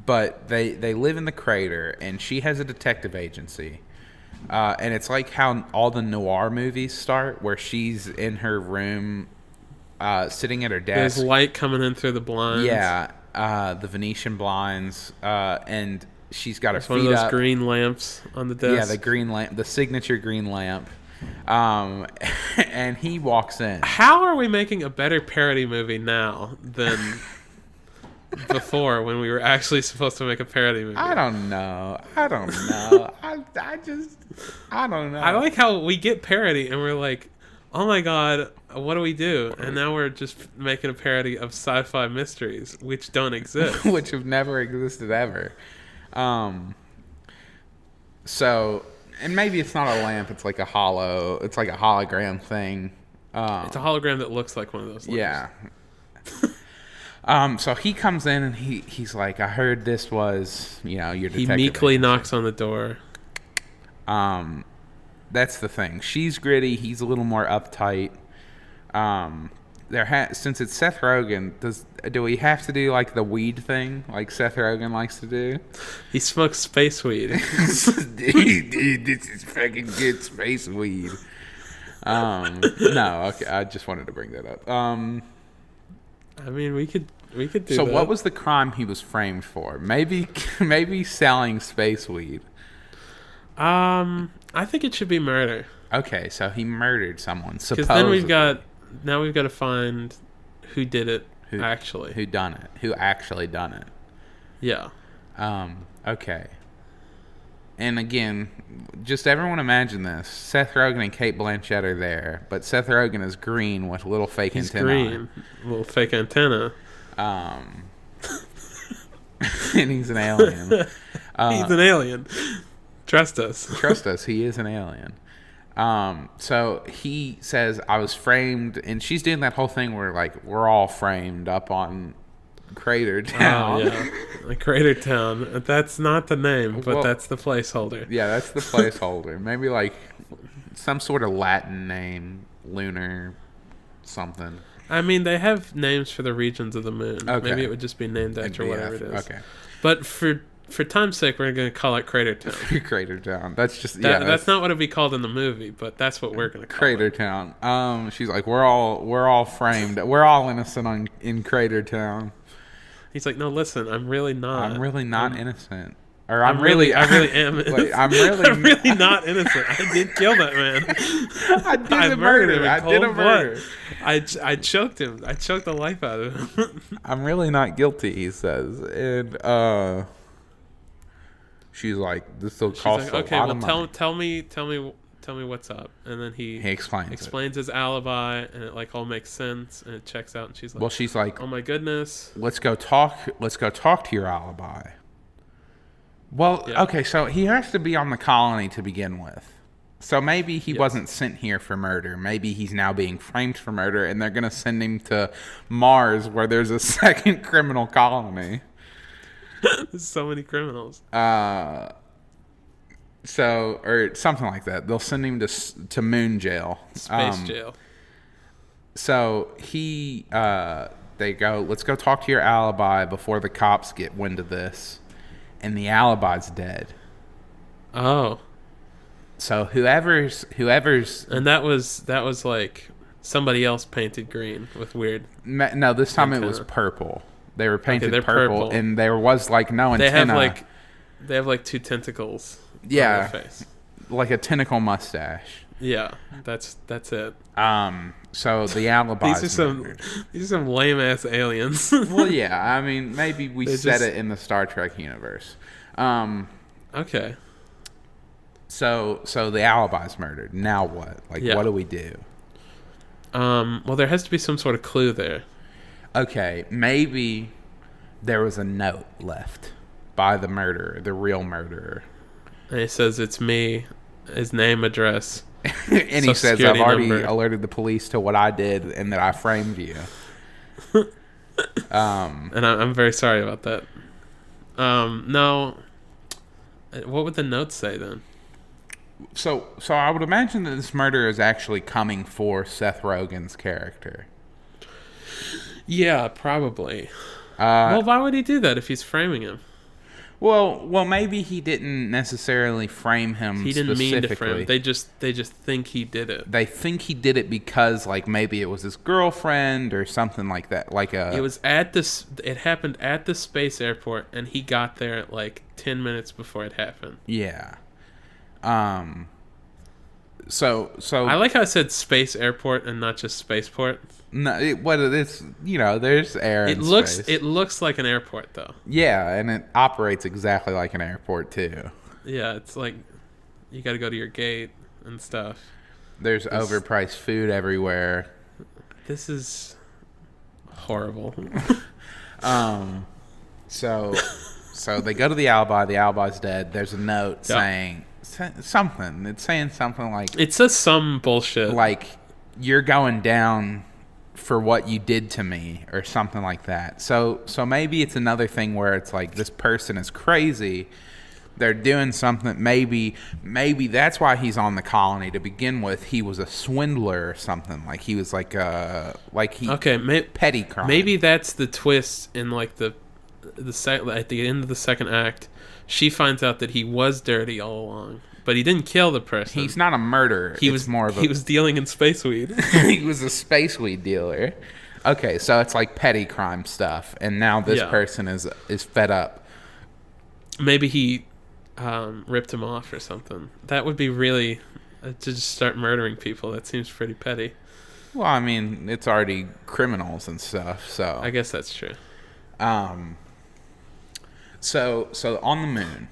But they live in the crater, and she has a detective agency. And it's like how all the noir movies start, where she's in her room, sitting at her desk.
There's light coming in through the blinds.
Yeah, the Venetian blinds, and she's got her feet up.
One of those green lamps on the desk.
Yeah, the green lamp, the signature green lamp. And he walks in.
How are we making a better parody movie now than before, when we were actually supposed to make a parody movie?
I don't know. I don't know.
I like how we get parody and we're like, oh my god, what do we do? And now we're just making a parody of sci-fi mysteries, which don't exist.
Which have never existed ever. So, and maybe it's not a lamp, it's like a hologram thing.
It's a hologram that looks like one of those lamps.
Yeah. So he comes in and he's like, I heard this was, you know, your detective
He meekly
agency.
knocks on the door.
That's the thing. She's gritty. He's a little more uptight. Since it's Seth Rogen, do we have to do like the weed thing like Seth Rogen likes to do?
He smokes space weed.
dude, this is fucking good space weed. No, okay, I just wanted to bring that up.
I mean, we could do
so
that.
what was the crime he was framed for? Maybe selling space weed.
I think it should be murder.
Okay, so he murdered someone.
Because then we've got to find who did it
who actually done it.
Yeah.
Okay. And again, just everyone imagine this: Seth Rogen and Cate Blanchett are there, but Seth Rogen is green with a little fake antenna.
Green, little fake antenna.
And he's an alien.
He's an alien. Trust us.
Trust us. He is an alien. So he says, I was framed, and she's doing that whole thing where like we're all framed up on Cratertown.
Oh yeah, like Cratertown. That's not the name, but that's the placeholder.
Yeah, that's the placeholder. Maybe like some sort of Latin name, lunar something.
I mean, they have names for the regions of the moon.
Okay.
Maybe it would just be named after whatever it is.
Okay.
But for time's sake, we're going to call it Cratertown.
Cratertown. That's just
that's not what it'd be called in the movie, but that's what we're going to call
Cratertown. She's like, we're all framed. We're all innocent in Cratertown.
He's like, no, listen, I'm really not.
I'm really not innocent. Or
I really am.
Like, I'm
really not innocent. I did kill that man.
I did a murder. I did a murder.
I choked him. I choked the life out of him.
I'm really not guilty, he says. And she's like, this will cost a lot of money.
Tell me what's up. And then he explains his alibi, and it like all makes sense, and it checks out. And she's like,
well, she's like,
oh my goodness,
let's go talk to your alibi. Well, yeah. Okay, so he has to be on the colony to begin with. So maybe he wasn't sent here for murder. Maybe he's now being framed for murder, and they're going to send him to Mars where there's a second criminal colony.
There's so many criminals.
Or something like that. They'll send him to moon jail.
Space jail.
So they go, let's go talk to your alibi before the cops get wind of this. And the alibi's dead.
Oh.
So whoever's
and that was like somebody else painted green with weird.
No, this time it was purple. They were painted purple, and there was like no antenna.
They have like two tentacles.
Yeah,
on their face.
Like a tentacle mustache.
Yeah, that's it.
So the alibi.
These are some lame ass aliens.
Well, yeah. I mean, maybe we said it in the Star Trek universe.
Okay.
So the alibi's murdered. Now what? Like, what do we do?
Well, there has to be some sort of clue there.
Okay, maybe there was a note left by the murderer, the real murderer.
And he says, it's me, his name, address.
And he says, I've already alerted the police to what I did and that I framed you.
And I'm very sorry about that. No. What would the note say then?
So I would imagine that this murder is actually coming for Seth Rogen's character.
Yeah, probably. Well, why would he do that if he's framing him?
Well, maybe he didn't necessarily frame him.
He didn't mean to frame him. They just think he did it.
They think he did it because, like, maybe it was his girlfriend or something like that. It
was at this. It happened at the space airport, and he got there like 10 minutes before it happened.
Yeah. So
I like how I said space airport and not just spaceport.
No, it's there's air.
It looks like an airport though.
Yeah, and it operates exactly like an airport too.
Yeah, it's like you got to go to your gate and stuff.
There's overpriced food everywhere.
This is horrible.
So they go to the alibi. The alibi's dead. There's a note saying something. It's saying something like,
it says some bullshit
like, you're going down for what you did to me or something like that. So maybe it's another thing where it's like this person is crazy, They're doing something. Maybe that's why he's on the colony to begin with. He was a swindler or something. Like he was petty crime.
Maybe that's the twist in like at the end of the second act. She finds out that he was dirty all along, but he didn't kill the person.
He's not a murderer. He was
dealing in space weed.
He was a space weed dealer. Okay, so it's like petty crime stuff, and now this person is fed up.
Maybe he ripped him off or something. That would be really to just start murdering people. That seems pretty petty.
Well, I mean, it's already criminals and stuff, so
I guess that's true.
So on the moon.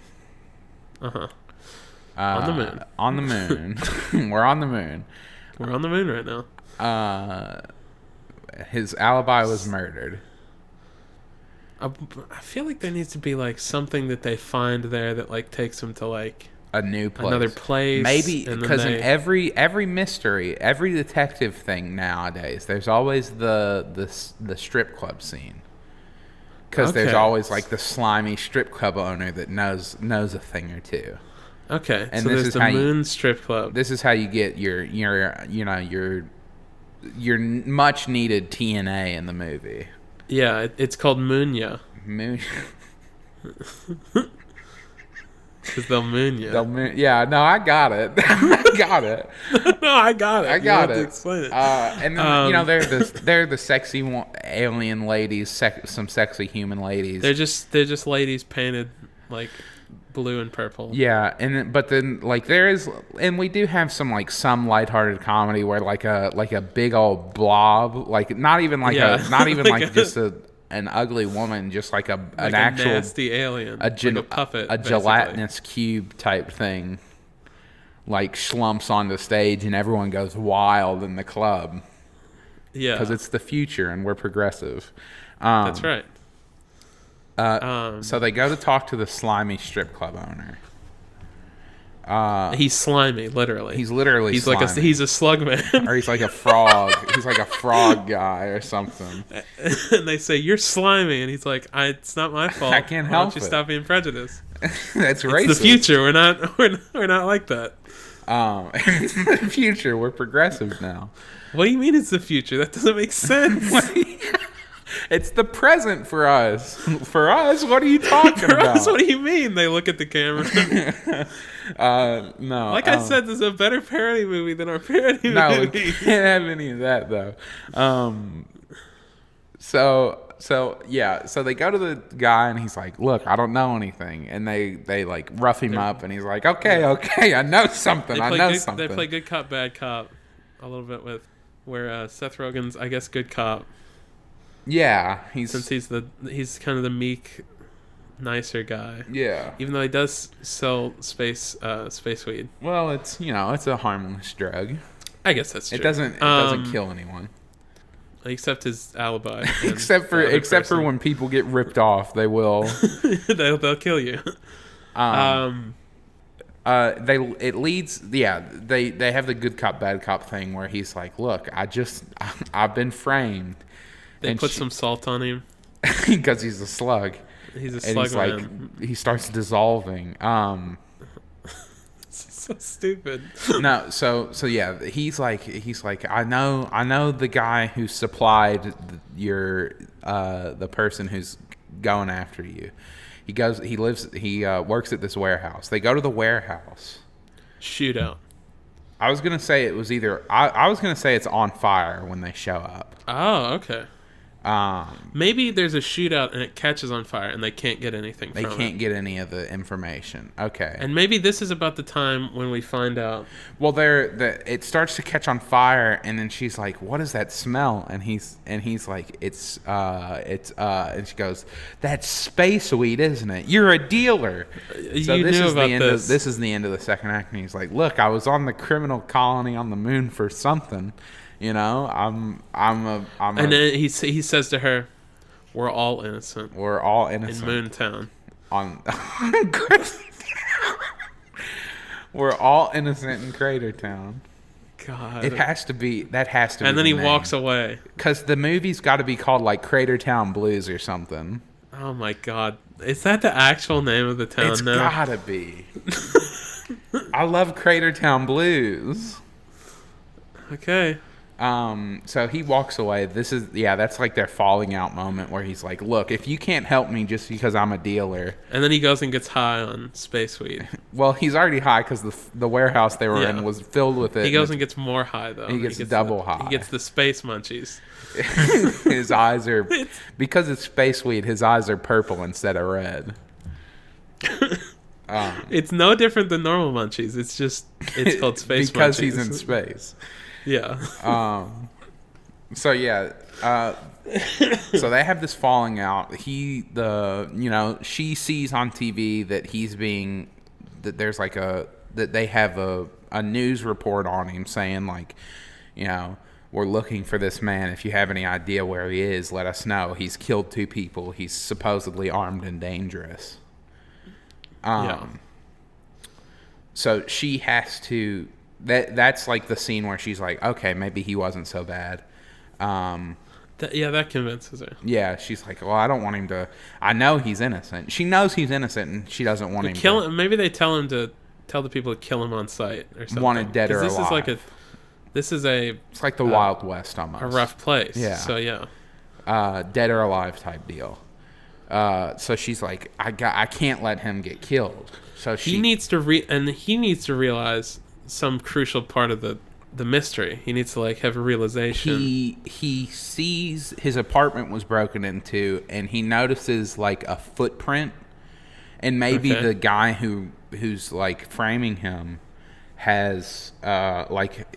On the moon.
On the moon. We're on the moon.
We're on the moon right now.
His alibi was murdered.
I feel like there needs to be like something that they find there that like takes him to like
a new place,
another place.
Maybe because in every mystery, every detective thing nowadays, there's always the strip club scene. Because there's always like the slimy strip club owner that knows a thing or two.
Okay,
and
so there's the moon strip club.
This is how you get your much needed TNA in the movie.
Yeah, it's called Moonya.
Moon.
Because they'll moon you.
Yeah, no, I got it. I got it.
No, I got it.
I got it.
To explain it.
And then, they're the sexy alien ladies, some sexy human ladies.
They're just ladies painted like blue and purple.
Yeah, but then like there is, and we do have some lighthearted comedy where like a big old blob, like not even like just an ugly woman, just like an actual
nasty alien, like a puppet,
a gelatinous cube type thing, like slumps onto stage and everyone goes wild in the club.
Yeah,
because it's the future and we're progressive.
That's right.
So they go to talk to the slimy strip club owner.
He's slimy, literally.
He's literally slimy.
He's a slug man.
Or he's like a frog. He's like a frog guy or something.
And they say, "You're slimy," and he's like, "It's not my fault.
I can't help it.
Why don't you stop being prejudiced?"
That's racist.
It's the future. We're not like that.
It's the future. We're progressive now.
What do you mean it's the future? That doesn't make sense.
It's the present for us. For us, what are you talking about?
For us, what do you mean? They look at the camera.
No.
Like I said, this is a better parody movie than our parody movie.
No, we can't have any of that though. So they go to the guy and he's like, "Look, I don't know anything," and they like rough him up, and he's like, "Okay, I know something.
They play good cop, bad cop, a little bit with where Seth Rogen's, I guess, good cop.
Yeah,
he's kind of the meek, nicer guy.
Yeah,
even though he does sell space weed.
Well, it's a harmless drug.
I guess that's true.
It doesn't kill anyone.
Except his alibi.
except for when people get ripped off, they will.
they'll kill you.
It leads. Yeah, they have the good cop bad cop thing where he's like, "Look, I've been framed."
They put some salt on him
because he's a slug.
He's a slug man.
He starts dissolving.
So stupid.
No, so yeah, he's like, I know the guy who supplied the person who's going after you. He works at this warehouse. They go to the warehouse.
Shootout.
I was gonna say it was either I was gonna say it's on fire when they show up.
Oh, okay. Maybe there's a shootout and it catches on fire and they can't get anything from it.
They can't get any of the information. Okay.
And maybe this is about the time when we find out.
Well, it starts to catch on fire and then she's like, "What is that smell?" And he's like, it's and she goes, "That's space weed, isn't it? You're a dealer." So
you knew about this.
This is the end of the second act, and he's like, "Look, I was on the criminal colony on the moon for something. I'm
and then he says to her, "We're all innocent.
We're all innocent
in Moontown."
We're all innocent in Cratertown.
God,
it has to be. That has to.
And
be
then he
name.
walks away
Because the movie's got to be called like Cratertown Blues or something.
Oh my god. Is that the actual name of the town
It's
now?
gotta be. I love Cratertown Blues.
Okay.
So he walks away. That's like their falling out moment where he's like, look, if you can't help me just because I'm a dealer.
And then he goes and gets high on space weed.
Well, he's already high because the warehouse they were in was filled with it.
He goes and gets more high, though.
He gets double high.
He gets the space munchies.
His eyes are, because it's space weed, his eyes are purple instead of red.
It's no different than normal munchies. It's called space
because
munchies.
He's in space.
Yeah.
So they have this falling out. She sees on TV that there's like that they have a news report on him saying like, we're looking for this man. If you have any idea where he is, let us know. He's killed 2 people. He's supposedly armed and dangerous. So she has to. That's like the scene where she's like, okay, maybe he wasn't so bad.
That convinces her.
Yeah, she's like, well, I don't want him to. I know he's innocent. She knows he's innocent, and she doesn't want him to
kill him. Maybe they tell the people to kill him on sight or something.
Wanted dead or alive.
It's
like the Wild West almost.
A rough place.
Yeah.
So yeah.
Dead or alive type deal. So she's like, I can't let him get killed. So
he needs to realize some crucial part of the mystery. He needs to like have a realization.
He sees his apartment was broken into, and he notices like a footprint, and maybe the guy who's like framing him has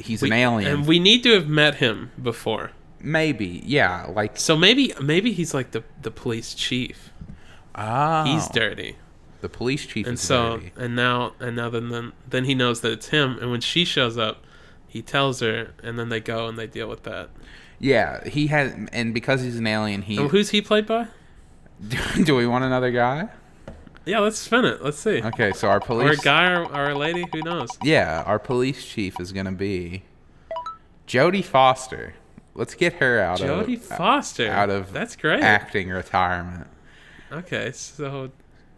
he's an alien,
and we need to have met him before.
Maybe, yeah, like
so. Maybe he's like the police chief.
Ah,
he's dirty.
The police chief
and
is
so
dirty.
and now then he knows that it's him, and when she shows up, he tells her, and then they go and they deal with that.
Yeah, he has, and because he's an alien,
who's he played by?
Do we want another guy?
Yeah, let's spin it. Let's see.
Okay, so our police,
or a guy or a lady, who knows?
Yeah, our police chief is gonna be Jodie Foster. Let's get her out of
that's great
acting retirement.
Okay, so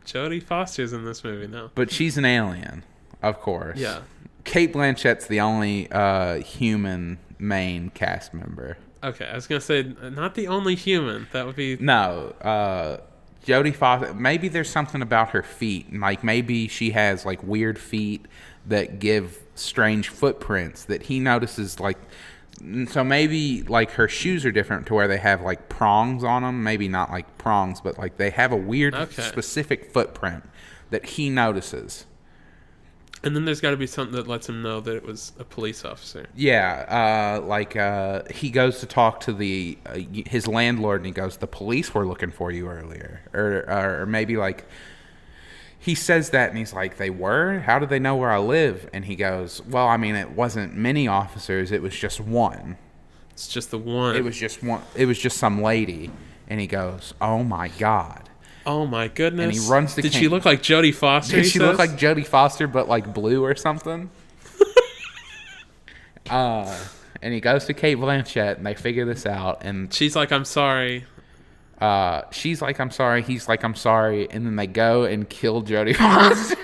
Jodie Foster's in this movie now.
But she's an alien, of course.
Yeah.
Kate Blanchett's the only human main cast member.
Okay, I was going to say, not the only human. That would be...
No, Jodie Foster, maybe there's something about her feet. Like, maybe she has, like, weird feet that give strange footprints that he notices, like... So maybe, like, her shoes are different to where they have, like, prongs on them. Maybe not, like, prongs, but, like, they have a weird, specific footprint that he notices.
And then there's got to be something that lets him know that it was a police officer.
Yeah, he goes to talk to his landlord, and he goes, "The police were looking for you earlier." Or maybe, like... He says that, and he's like, "They were? How did they know where I live?" And he goes, "Well, I mean, it wasn't many officers. It was just one.
It's just the one.
It was just one. It was just some lady." And he goes, "Oh, my God."
Oh, my goodness.
And he runs to...
Did she look like Jodie Foster?
Did she look like Jodie Foster, but like blue or something? And he goes to Kate Blanchett, and they figure this out. And
she's like, "I'm sorry."
She's like, "I'm sorry." He's like, "I'm sorry." And then they go and kill Jodie Foster.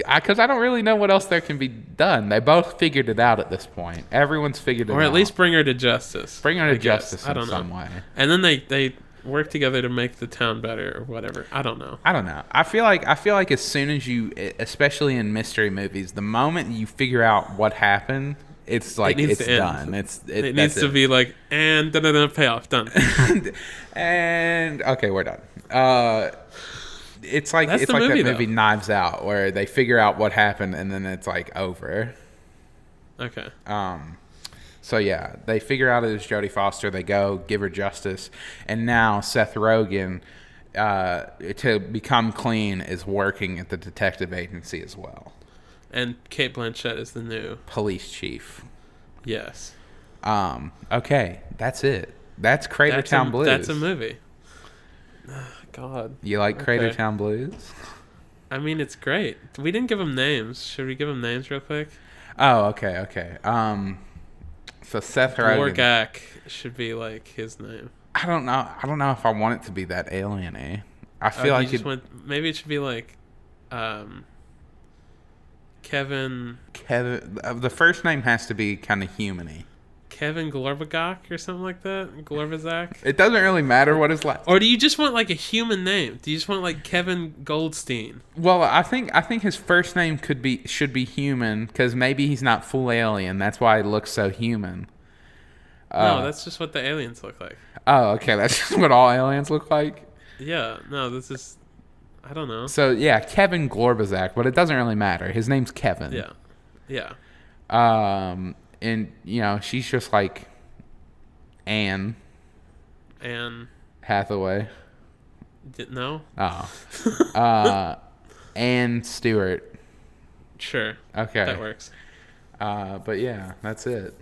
Because I don't really know what else there can be done. They both figured it out at this point. Everyone's figured it out.
Or at least bring her to justice.
Bring her to justice in some way.
And then they work together to make the town better or whatever. I don't know.
I feel like as soon as you, especially in mystery movies, the moment you figure out what happened, it's like it's done. It
needs to be like, and payoff, done.
And okay, we're done. It's like
That's
it's
the
like
movie,
that movie Knives Out, where they figure out what happened and then it's like over.
Okay.
So yeah, they figure out it was Jodie Foster. They go give her justice, and now Seth Rogen, to become clean, is working at the detective agency as well.
And Kate Blanchett is the new
police chief.
Yes.
Okay, that's it. That's Cratertown Blues.
That's a movie. God.
You like Cratertown Blues?
I mean, it's great. We didn't give them names. Should we give them names real quick?
Oh, okay. So Seth Rogen.
Gorgak should be like his name.
I don't know. I don't know if I want it to be that alien-y. I feel
You
like
just maybe it should be like Kevin
the first name has to be kind of human-y.
Kevin Glorbagok or something like that. Glorbazak.
It doesn't really matter what his last.
Or do you just want like a human name? Do you just want like Kevin Goldstein?
Well, I think his first name should be human because maybe he's not full alien. That's why he looks so human.
No, that's just what the aliens look like.
Oh, okay. That's just what all aliens look like?
Yeah. No, this is... I don't know.
So, yeah, Kevin Glorbazak, but it doesn't really matter. His name's Kevin.
Yeah. Yeah.
And, you know, she's just like Anne Hathaway.
No?
Oh. Anne Stewart.
Sure.
Okay.
That works.
But yeah, that's it.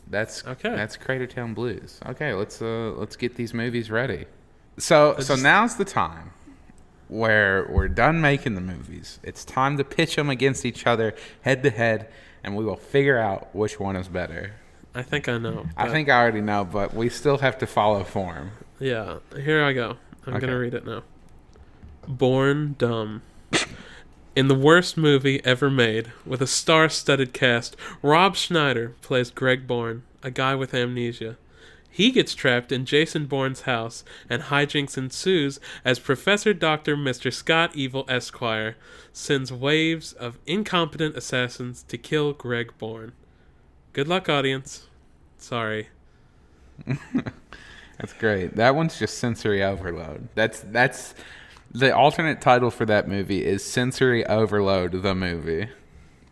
That's Cratertown Blues. Okay, let's get these movies ready. So now's the time where we're done making the movies. It's time to pitch them against each other head to head, and we will figure out which one is better.
I think I know.
I think I already know, but we still have to follow form.
Yeah. Here I go. I'm gonna read it now. Bourne Dumb. In the worst movie ever made, with a star-studded cast, Rob Schneider plays Greg Bourne, a guy with amnesia. He gets trapped in Jason Bourne's house, and hijinks ensues as Professor Dr. Mr. Scott Evil Esquire sends waves of incompetent assassins to kill Greg Bourne. Good luck, audience. Sorry.
That's great. That one's just sensory overload. That's the alternate title for that movie is Sensory Overload, the movie.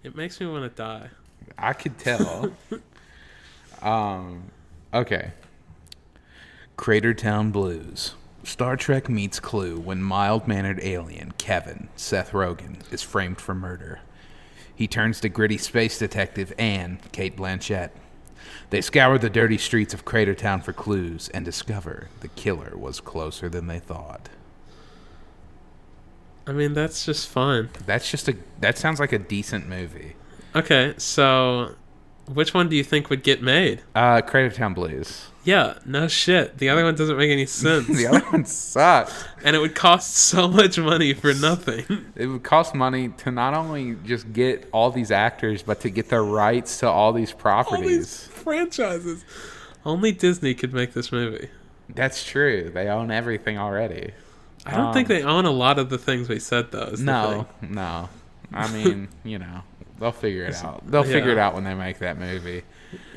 It makes me want to die.
I could tell. Okay. Cratertown Blues. Star Trek meets Clue when mild-mannered alien Kevin, Seth Rogen, is framed for murder. He turns to gritty space detective Anne, Cate Blanchett. They scour the dirty streets of Cratertown for clues and discover the killer was closer than they thought.
I mean, that's just fun.
That sounds like a decent movie.
Okay, so which one do you think would get made?
Cratertown Blues.
Yeah, no shit. The other one doesn't make any sense.
The other one sucks.
And it would cost so much money for nothing.
It would cost money to not only just get all these actors, but to get the rights to all these properties.
All these franchises. Only Disney could make this movie.
That's true. They own everything already.
I don't think they own a lot of the things we said, though.
No. I mean, you know, they'll figure it out. They'll figure it out when they make that movie.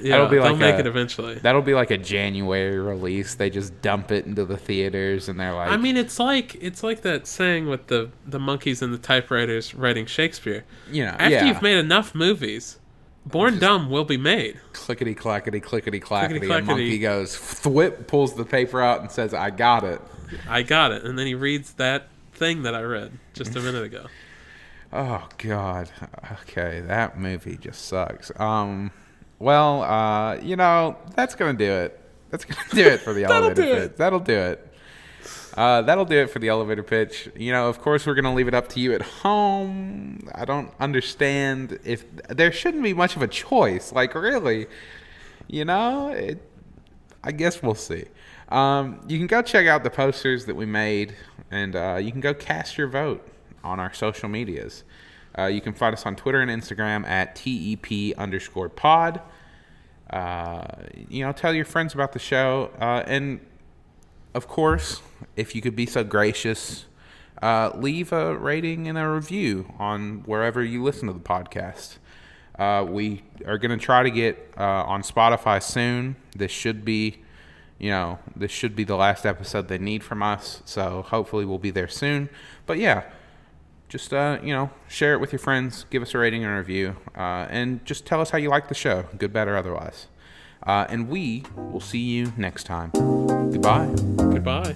Yeah, they'll make it eventually.
That'll be like a January release. They just dump it into the theaters, and they're like...
I mean, it's like that saying with the monkeys and the typewriters writing Shakespeare.
You know,
after you've made enough movies, Born Dumb will be made.
Clickety-clackety, clickety-clackety. A monkey goes, thwip, pulls the paper out and says, I got it.
I got it. And then he reads that thing that I read just a minute ago.
Oh, God. Okay, that movie just sucks. You know, that's going to do it. That's going to do it for the elevator pitch. That'll do it. That'll do it for the elevator pitch. You know, of course, we're going to leave it up to you at home. I don't understand if there shouldn't be much of a choice. Like, really, you know, I guess we'll see. You can go check out the posters that we made, and you can go cast your vote on our social medias. You can find us on Twitter and Instagram at TEP_pod. You know, tell your friends about the show. And, of course, if you could be so gracious, leave a rating and a review on wherever you listen to the podcast. We are going to try to get on Spotify soon. This should be the last episode they need from us. So hopefully we'll be there soon. But yeah, just, share it with your friends. Give us a rating and a review. And just tell us how you like the show, good, bad, or otherwise. And we will see you next time. Goodbye.
Goodbye.